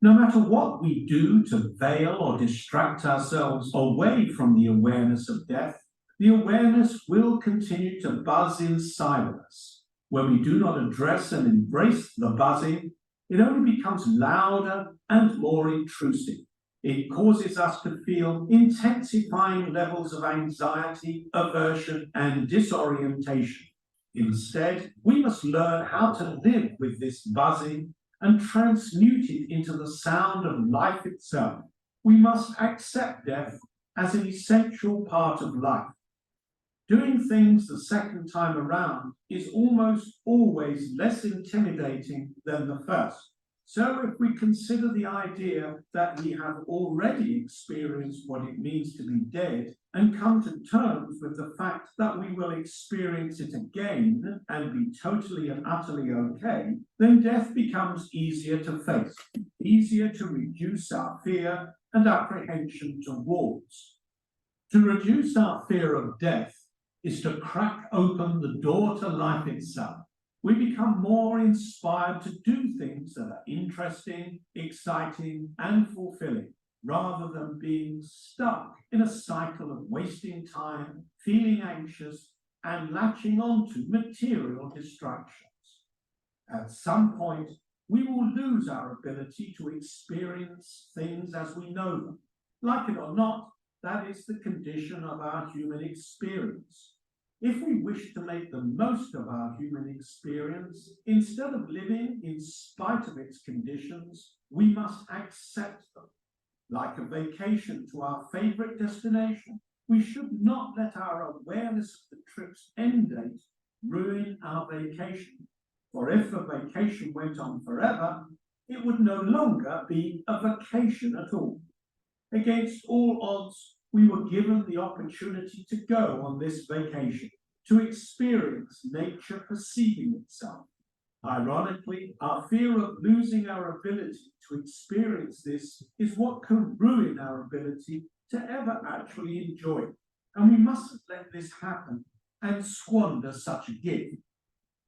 No matter what we do to veil or distract ourselves away from the awareness of death, the awareness will continue to buzz inside of us. When we do not address and embrace the buzzing, it only becomes louder and more intrusive. It causes us to feel intensifying levels of anxiety, aversion, and disorientation. Instead, we must learn how to live with this buzzing and transmute it into the sound of life itself. We must accept death as an essential part of life. Doing things the second time around is almost always less intimidating than the first. So if we consider the idea that we have already experienced what it means to be dead and come to terms with the fact that we will experience it again and be totally and utterly okay, then death becomes easier to face, easier to reduce our fear and apprehension towards. To reduce our fear of death is to crack open the door to life itself. We become more inspired to do things that are interesting, exciting, and fulfilling, rather than being stuck in a cycle of wasting time, feeling anxious, and latching onto material distractions. At some point, we will lose our ability to experience things as we know them. Like it or not, that is the condition of our human experience. If we wish to make the most of our human experience, instead of living in spite of its conditions, we must accept them. Like a vacation to our favorite destination, we should not let our awareness of the trip's end date ruin our vacation. For if a vacation went on forever, it would no longer be a vacation at all. Against all odds, we were given the opportunity to go on this vacation, to experience nature perceiving itself. Ironically, our fear of losing our ability to experience this is what can ruin our ability to ever actually enjoy it. And we mustn't let this happen and squander such a gift.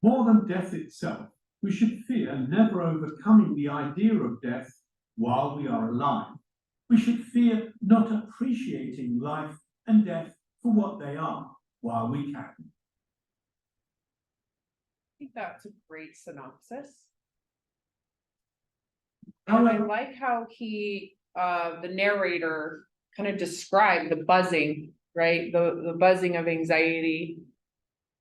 More than death itself, we should fear never overcoming the idea of death while we are alive. We should fear not appreciating life and death for what they are while we can. I think that's a great synopsis. And I like how he, the narrator kind of described the buzzing, right? The buzzing of anxiety,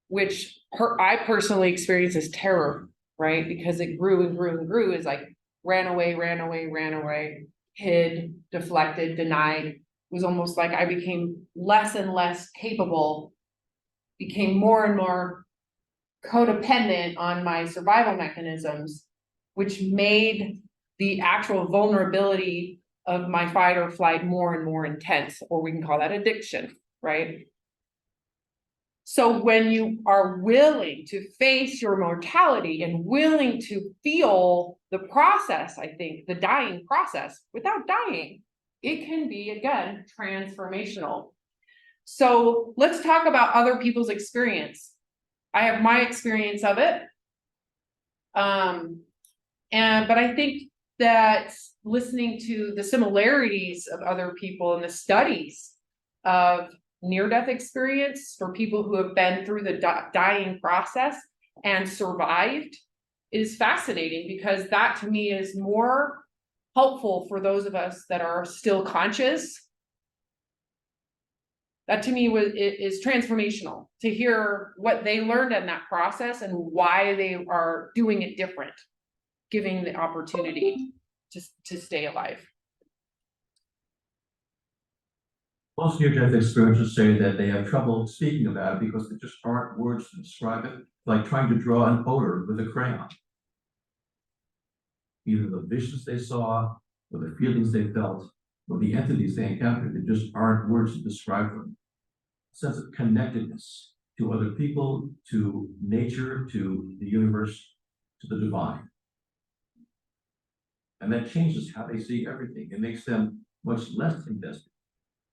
which I personally experience as terror, right? Because it grew and grew and grew, is like ran away, hid, deflected, denied. It was almost like I became less and less capable, became more and more codependent on my survival mechanisms, which made the actual vulnerability of my fight or flight more and more intense, or we can call that addiction, right? So when you are willing to face your mortality and willing to feel the process, I think, the dying process without dying, it can be, again, transformational. So let's talk about other people's experience. I have my experience of it. But I think that listening to the similarities of other people and the studies of near-death experience for people who have been through the dying process and survived is fascinating, because that to me is more helpful for those of us that are still conscious. That to me is transformational, to hear what they learned in that process and why they are doing it different, giving the opportunity to stay alive. Most near-death experiencers say that they have trouble speaking about it because there just aren't words to describe it, like trying to draw an odor with a crayon. Either the visions they saw, or the feelings they felt, or the entities they encountered, there just aren't words to describe them. A sense of connectedness to other people, to nature, to the universe, to the divine. And that changes how they see everything. It makes them much less invested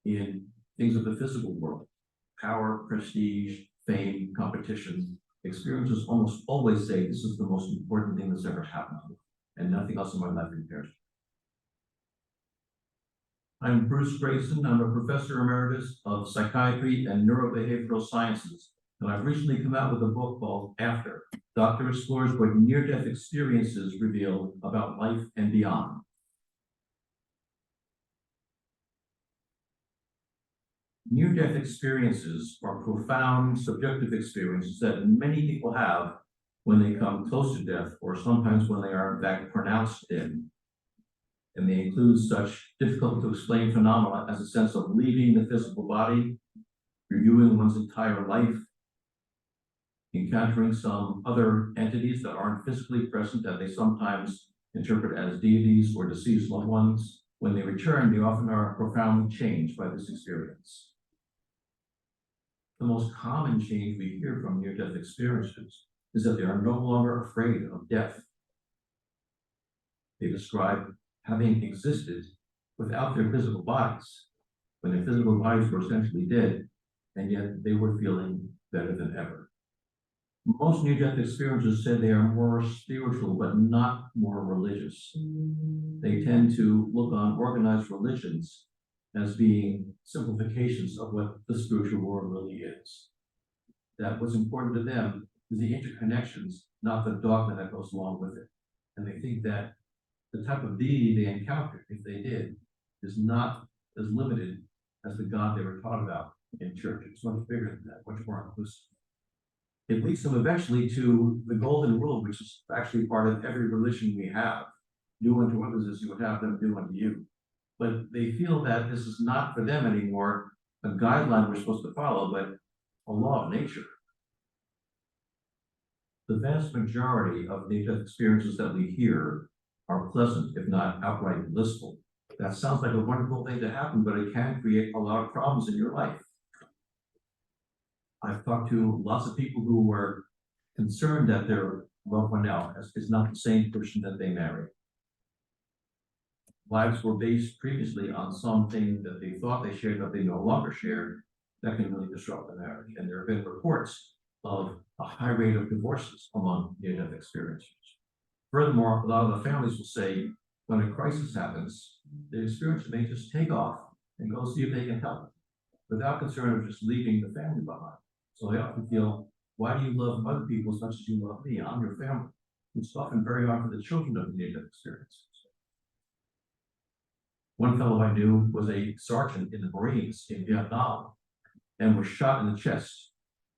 in things of the physical world: power, prestige, fame, competition. Experiencers almost always say this is the most important thing that's ever happened to me, and nothing else in my life compares. I'm Bruce Grayson. I'm a professor emeritus of psychiatry and neurobehavioral sciences, and I've recently come out with a book called After. Doctor explores what near-death experiences reveal about life and beyond. Near-death experiences are profound, subjective experiences that many people have when they come close to death, or sometimes when they are in fact pronounced dead. And they include such difficult to explain phenomena as a sense of leaving the physical body, reviewing one's entire life, encountering some other entities that aren't physically present that they sometimes interpret as deities or deceased loved ones. When they return, they often are profoundly changed by this experience. The most common change we hear from near-death experiencers is that they are no longer afraid of death. They describe having existed without their physical bodies, when their physical bodies were essentially dead, and yet they were feeling better than ever. Most near-death experiencers said they are more spiritual, but not more religious. They tend to look on organized religions as being simplifications of what the spiritual world really is. That what's important to them is the interconnections, not the dogma that goes along with it. And they think that the type of deity they encountered, if they did, is not as limited as the God they were taught about in church. It's much bigger than that, much more inclusive. It leads them eventually to the golden rule, which is actually part of every religion we have. Do unto others as you would have them do unto you. But they feel that this is not for them anymore a guideline we're supposed to follow, but a law of nature. The vast majority of near-death experiences that we hear are pleasant, if not outright blissful. That sounds like a wonderful thing to happen, but it can create a lot of problems in your life. I've talked to lots of people who were concerned that their loved one now is not the same person that they married. Lives were based previously on something that they thought they shared that they no longer shared. That can really disrupt the marriage. And there have been reports of a high rate of divorces among near-death experiencers. Furthermore, a lot of the families will say, when a crisis happens, the experience may just take off and go see if they can help, without concern of just leaving the family behind. So they often feel, why do you love other people as much as you love me? I'm your family. It's often very hard for the children of the near-death experience. One fellow I knew was a sergeant in the Marines in Vietnam and was shot in the chest.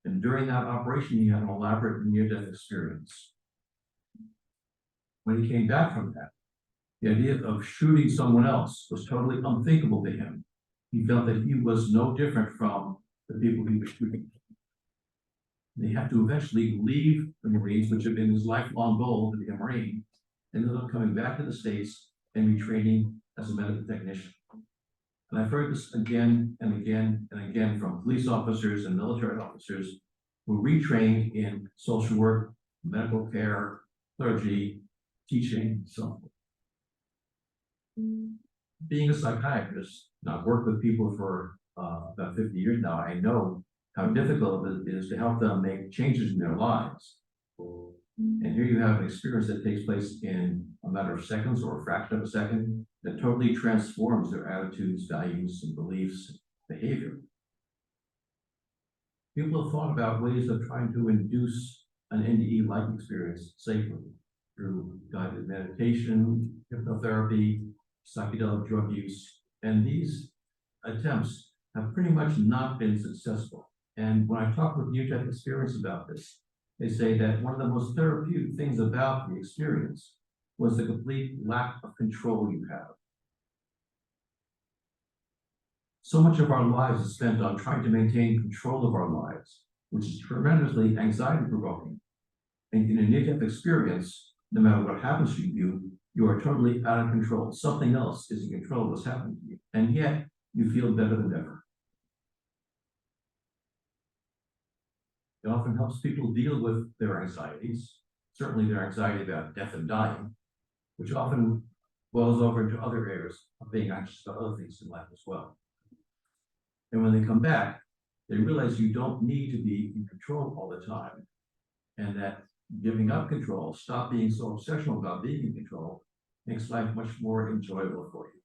And during that operation, he had an elaborate near-death experience. When he came back from that, the idea of shooting someone else was totally unthinkable to him. He felt that he was no different from the people he was shooting. They had to eventually leave the Marines, which had been his lifelong goal to be a Marine, and ended up coming back to the States and retraining as a medical technician. And I've heard this again and again and again from police officers and military officers who retrained in social work, medical care, clergy, teaching, so on. Being a psychiatrist, and I've worked with people for about 50 years now, I know how difficult it is to help them make changes in their lives. And here you have an experience that takes place in a matter of seconds or a fraction of a second that totally transforms their attitudes, values, and beliefs, behavior. People have thought about ways of trying to induce an NDE-like experience safely through guided meditation, hypnotherapy, psychedelic drug use, and these attempts have pretty much not been successful. And when I talk with near-death experience about this, they say that one of the most therapeutic things about the experience was the complete lack of control you have. So much of our lives is spent on trying to maintain control of our lives, which is tremendously anxiety-provoking. And in a near-death experience, no matter what happens to you, you are totally out of control. Something else is in control of what's happening to you, and yet you feel better than ever. It often helps people deal with their anxieties, certainly their anxiety about death and dying, which often boils over into other areas of being anxious about other things in life as well. And when they come back, they realize you don't need to be in control all the time, and that giving up control, stop being so obsessional about being in control, makes life much more enjoyable for you.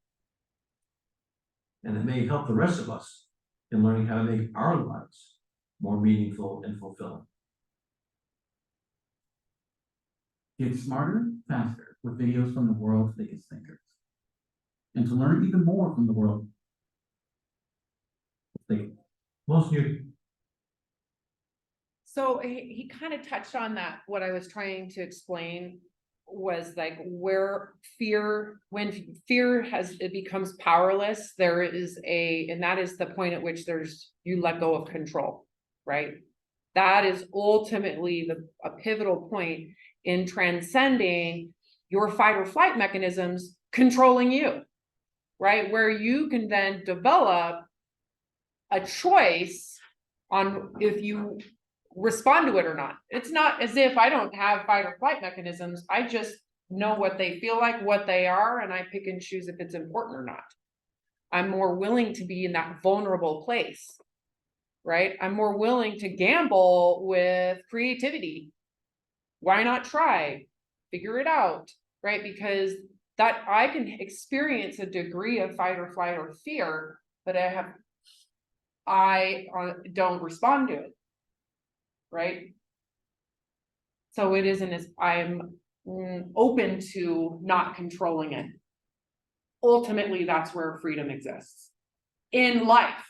And it may help the rest of us in learning how to make our lives more meaningful and fulfilling. Get smarter, faster with videos from the world's biggest thinkers. And to learn even more from the world, Most new. So he kind of touched on that. What I was trying to explain was like where when fear it becomes powerless, there is and that is the point at which you let go of control, right? That is ultimately a pivotal point in transcending your fight or flight mechanisms controlling you, right? Where you can then develop a choice on if you respond to it or not. It's not as if I don't have fight or flight mechanisms. I just know what they feel like, what they are, and I pick and choose if it's important or not. I'm more willing to be in that vulnerable place, right? I'm more willing to gamble with creativity. Why not try? Figure it out, right? Because that I can experience a degree of fight or flight or fear, but I don't respond to it, right? So it isn't as I'm open to not controlling it. Ultimately, that's where freedom exists in life.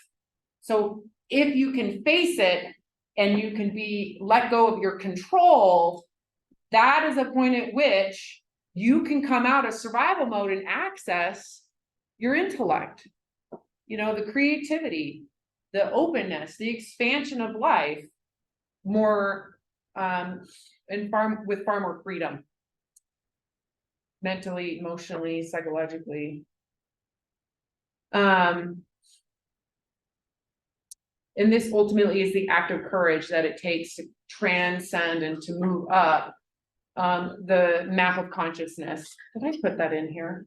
So if you can face it and you can let go of your control, that is a point at which you can come out of survival mode and access your intellect, the creativity, the openness, the expansion of life more with far more freedom, mentally, emotionally, psychologically. And this ultimately is the act of courage that it takes to transcend and to move up the map of consciousness. Did I put that in here?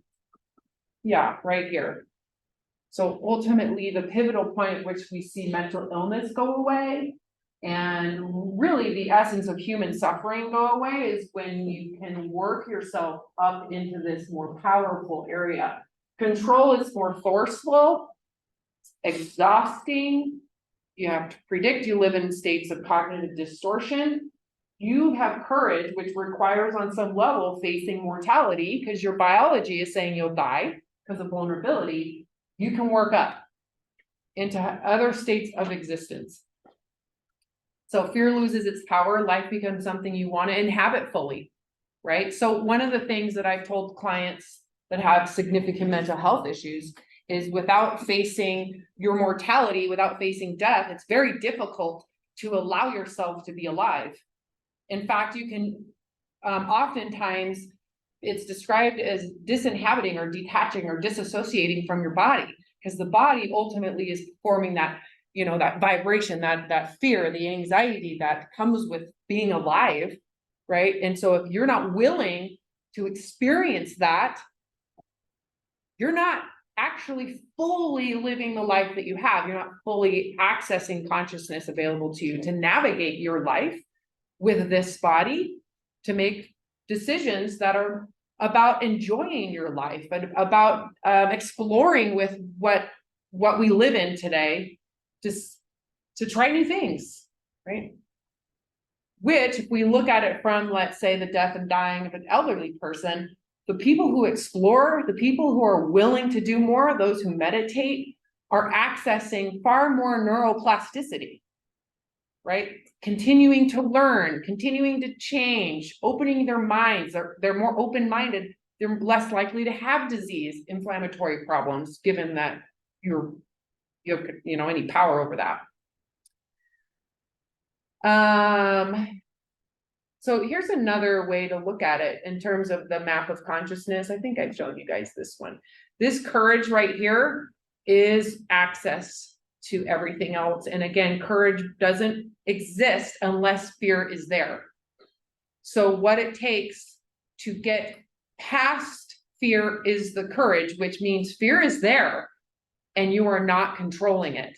Yeah, right here. So ultimately, the pivotal point at which we see mental illness go away And really, the essence of human suffering go away is when you can work yourself up into this more powerful area. Control is more forceful, exhausting. You have to predict, you live in states of cognitive distortion. You have courage, which requires on some level facing mortality, because your biology is saying you'll die because of vulnerability. You can work up into other states of existence. So fear loses its power, life becomes something you want to inhabit fully, right? So one of the things that I've told clients that have significant mental health issues is without facing your mortality, without facing death, it's very difficult to allow yourself to be alive. In fact, you can, oftentimes it's described as disinhabiting or detaching or disassociating from your body, because the body ultimately is performing that, you know, that vibration, that fear, the anxiety that comes with being alive, right? And so if you're not willing to experience that, you're not actually fully living the life that you have. You're not fully accessing consciousness available to you to navigate your life with this body, to make decisions that are about enjoying your life and about exploring with what we live in today, just to try new things, right? Which, if we look at it from, let's say, the death and dying of an elderly person, the people who explore, the people who are willing to do more, those who meditate, are accessing far more neuroplasticity, right? Continuing to learn, continuing to change, opening their minds. They're more open-minded. They're less likely to have disease, inflammatory problems, given that you have, you know, any power over that. So here's another way to look at it in terms of the map of consciousness. I think I've shown you guys this one. This courage right here is access to everything else. And again, courage doesn't exist unless fear is there. So what it takes to get past fear is the courage, which means fear is there and you are not controlling it.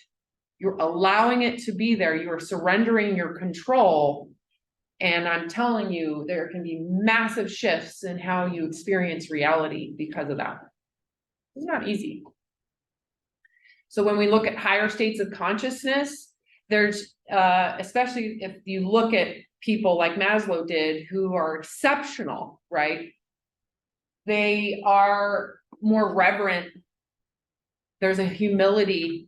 You're allowing it to be there. You are surrendering your control. And I'm telling you, there can be massive shifts in how you experience reality because of that. It's not easy. So when we look at higher states of consciousness, there's, especially if you look at people like Maslow did, who are exceptional, right? They are more reverent. There's a humility.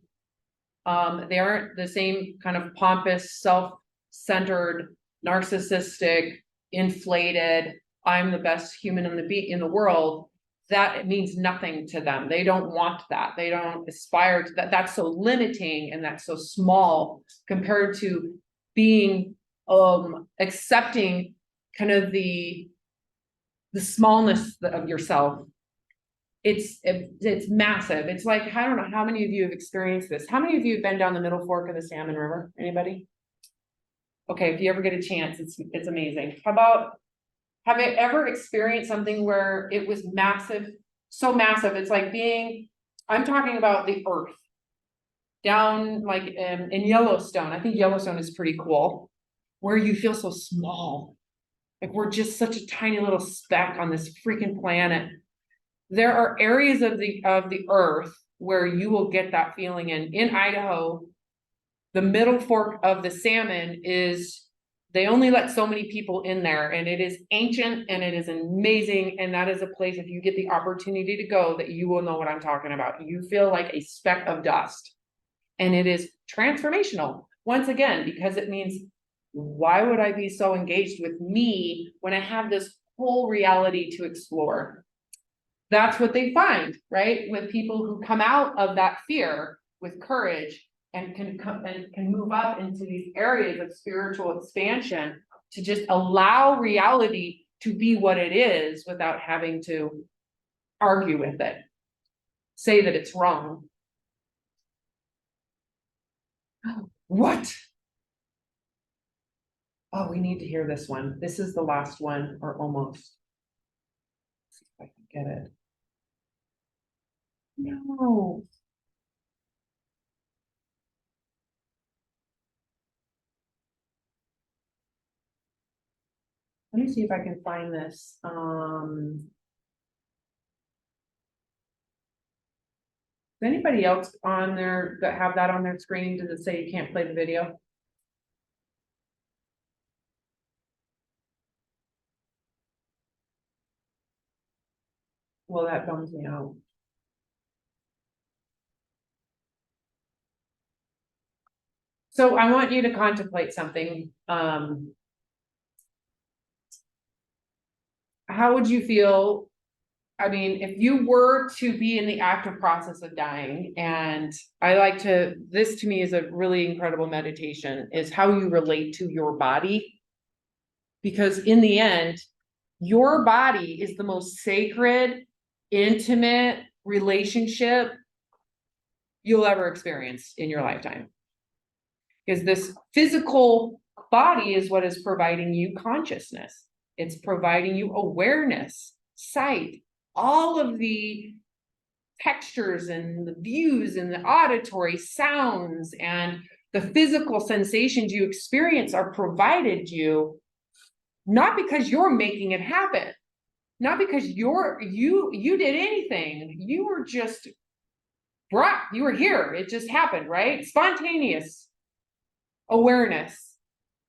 They aren't the same kind of pompous, self-centered, narcissistic, inflated, I'm the best human in the world. That it means nothing to them. They don't want that. They don't aspire to that. That's so limiting and that's so small compared to being accepting kind of the smallness of yourself. It's massive. It's like, I don't know how many of you have experienced this. How many of you have been down the middle fork of the Salmon River? Anybody? Okay, if you ever get a chance, it's amazing. How about, have you ever experienced something where it was massive, so massive, it's like being, I'm talking about the earth, down like in Yellowstone. I think Yellowstone is pretty cool, where you feel so small. Like we're just such a tiny little speck on this freaking planet. There are areas of the earth where you will get that feeling in Idaho. The middle fork of the Salmon is, they only let so many people in there, and it is ancient and it is amazing. And that is a place, if you get the opportunity to go, that you will know what I'm talking about. You feel like a speck of dust, and it is transformational once again, because it means, why would I be so engaged with me when I have this whole reality to explore? That's what they find, right? With people who come out of that fear with courage and can move up into these areas of spiritual expansion to just allow reality to be what it is without having to argue with it, say that it's wrong. What? Oh, we need to hear this one. This is the last one, or almost. Let's see if I can get it. No. Let me see if I can find this, Is anybody else on there that have that on their screen? Does it say you can't play the video? Well, that bums me out. So I want you to contemplate something. How would you feel? I mean, if you were to be in the active process of dying, and this to me is a really incredible meditation, is how you relate to your body. Because in the end, your body is the most sacred, intimate relationship you'll ever experience in your lifetime. Because this physical body is what is providing you consciousness. It's providing you awareness, sight, all of the textures and the views and the auditory sounds and the physical sensations you experience are provided you, not because you're making it happen, not because you did anything. You were just brought, you were here. It just happened, right? Spontaneous awareness.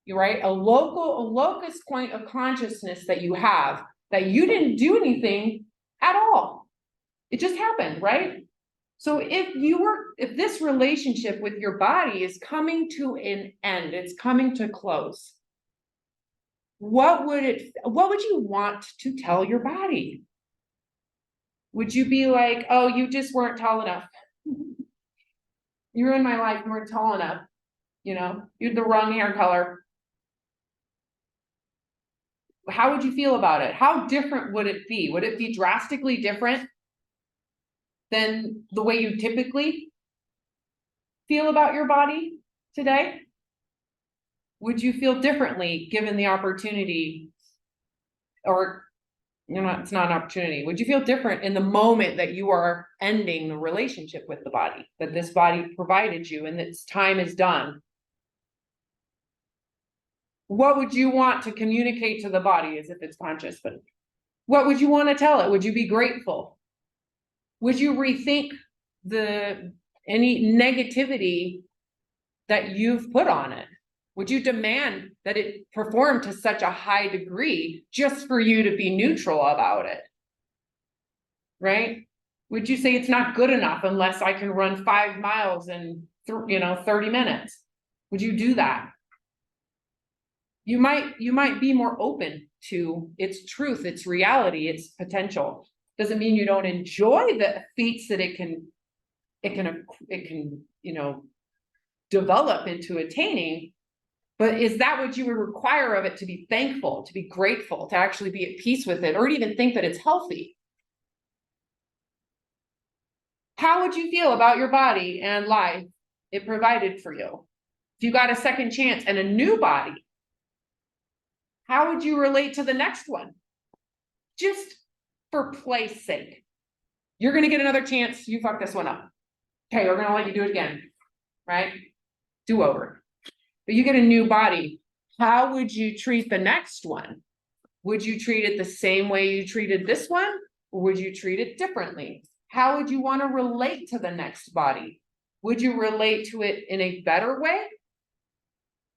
You're right. A locus point of consciousness that you have, that you didn't do anything at all. It just happened, right? So if this relationship with your body is coming to an end, it's coming to close, what would you want to tell your body? Would you be like, oh, you just weren't tall enough? You're in my life, you weren't tall enough. You know, you had the wrong hair color. How would you feel about it? How different would it be? Would it be drastically different than the way you typically feel about your body today? Would you feel differently given the opportunity? Or, it's not an opportunity. Would you feel different in the moment that you are ending the relationship with the body, that this body provided you and its time is done? What would you want to communicate to the body as if it's conscious? But what would you want to tell it? Would you be grateful? Would you rethink any negativity that you've put on it? Would you demand that it perform to such a high degree just for you to be neutral about it? Right? Would you say it's not good enough unless I can run 5 miles in 30 minutes? Would you do that? You might be more open to its truth, its reality, its potential. Doesn't mean you don't enjoy the feats that it can develop into attaining. But is that what you would require of it, to be thankful, to be grateful, to actually be at peace with it, or even think that it's healthy? How would you feel about your body and life it provided for you? If you got a second chance and a new body, how would you relate to the next one? Just for play's sake. You're going to get another chance. You fucked this one up. Okay, we're going to let you do it again, right? Do over. But you get a new body. How would you treat the next one? Would you treat it the same way you treated this one? Or would you treat it differently? How would you want to relate to the next body? Would you relate to it in a better way?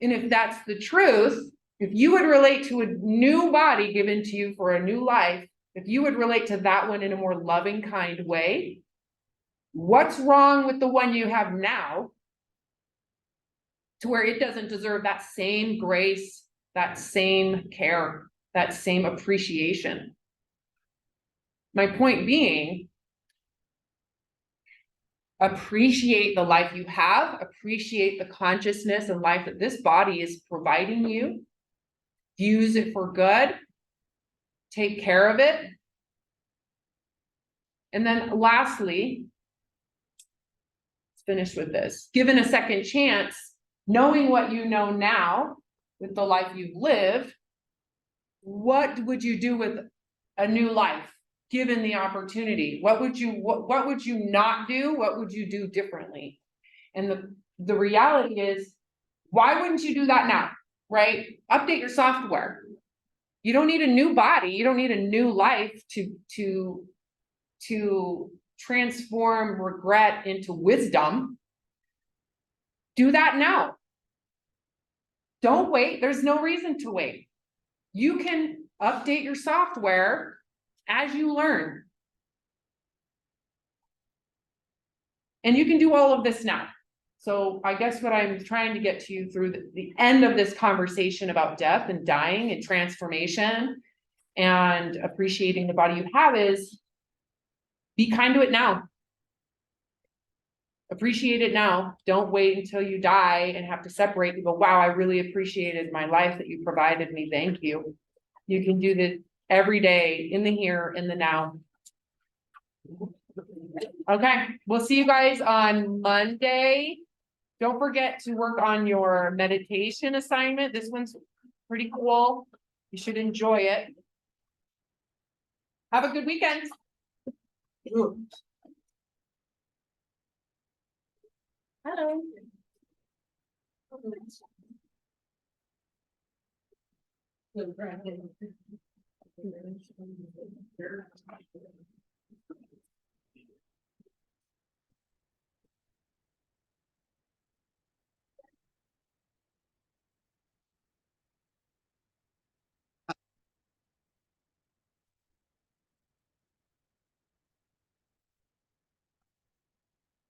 And if that's the truth, if you would relate to a new body given to you for a new life, if you would relate to that one in a more loving, kind way, what's wrong with the one you have now to where it doesn't deserve that same grace, that same care, that same appreciation? My point being, appreciate the life you have, appreciate the consciousness and life that this body is providing you, use it for good, take care of it. And then lastly, let's finish with this. Given a second chance, knowing what you know now with the life you've lived, what would you do with a new life given the opportunity? What would you not do? What would you do differently? And the reality is, why wouldn't you do that now? Right? Update your software. You don't need a new body, you don't need a new life to transform regret into wisdom. Do that now. Don't wait, there's no reason to wait. You can update your software as you learn. And you can do all of this now. So I guess what I'm trying to get to you through the end of this conversation about death and dying and transformation and appreciating the body you have is be kind to it now. Appreciate it now. Don't wait until you die and have to separate and go, wow, I really appreciated my life that you provided me. Thank you. You can do this every day in the here, in the now. Okay, we'll see you guys on Monday. Don't forget to work on your meditation assignment. This one's pretty cool. You should enjoy it. Have a good weekend. Hello.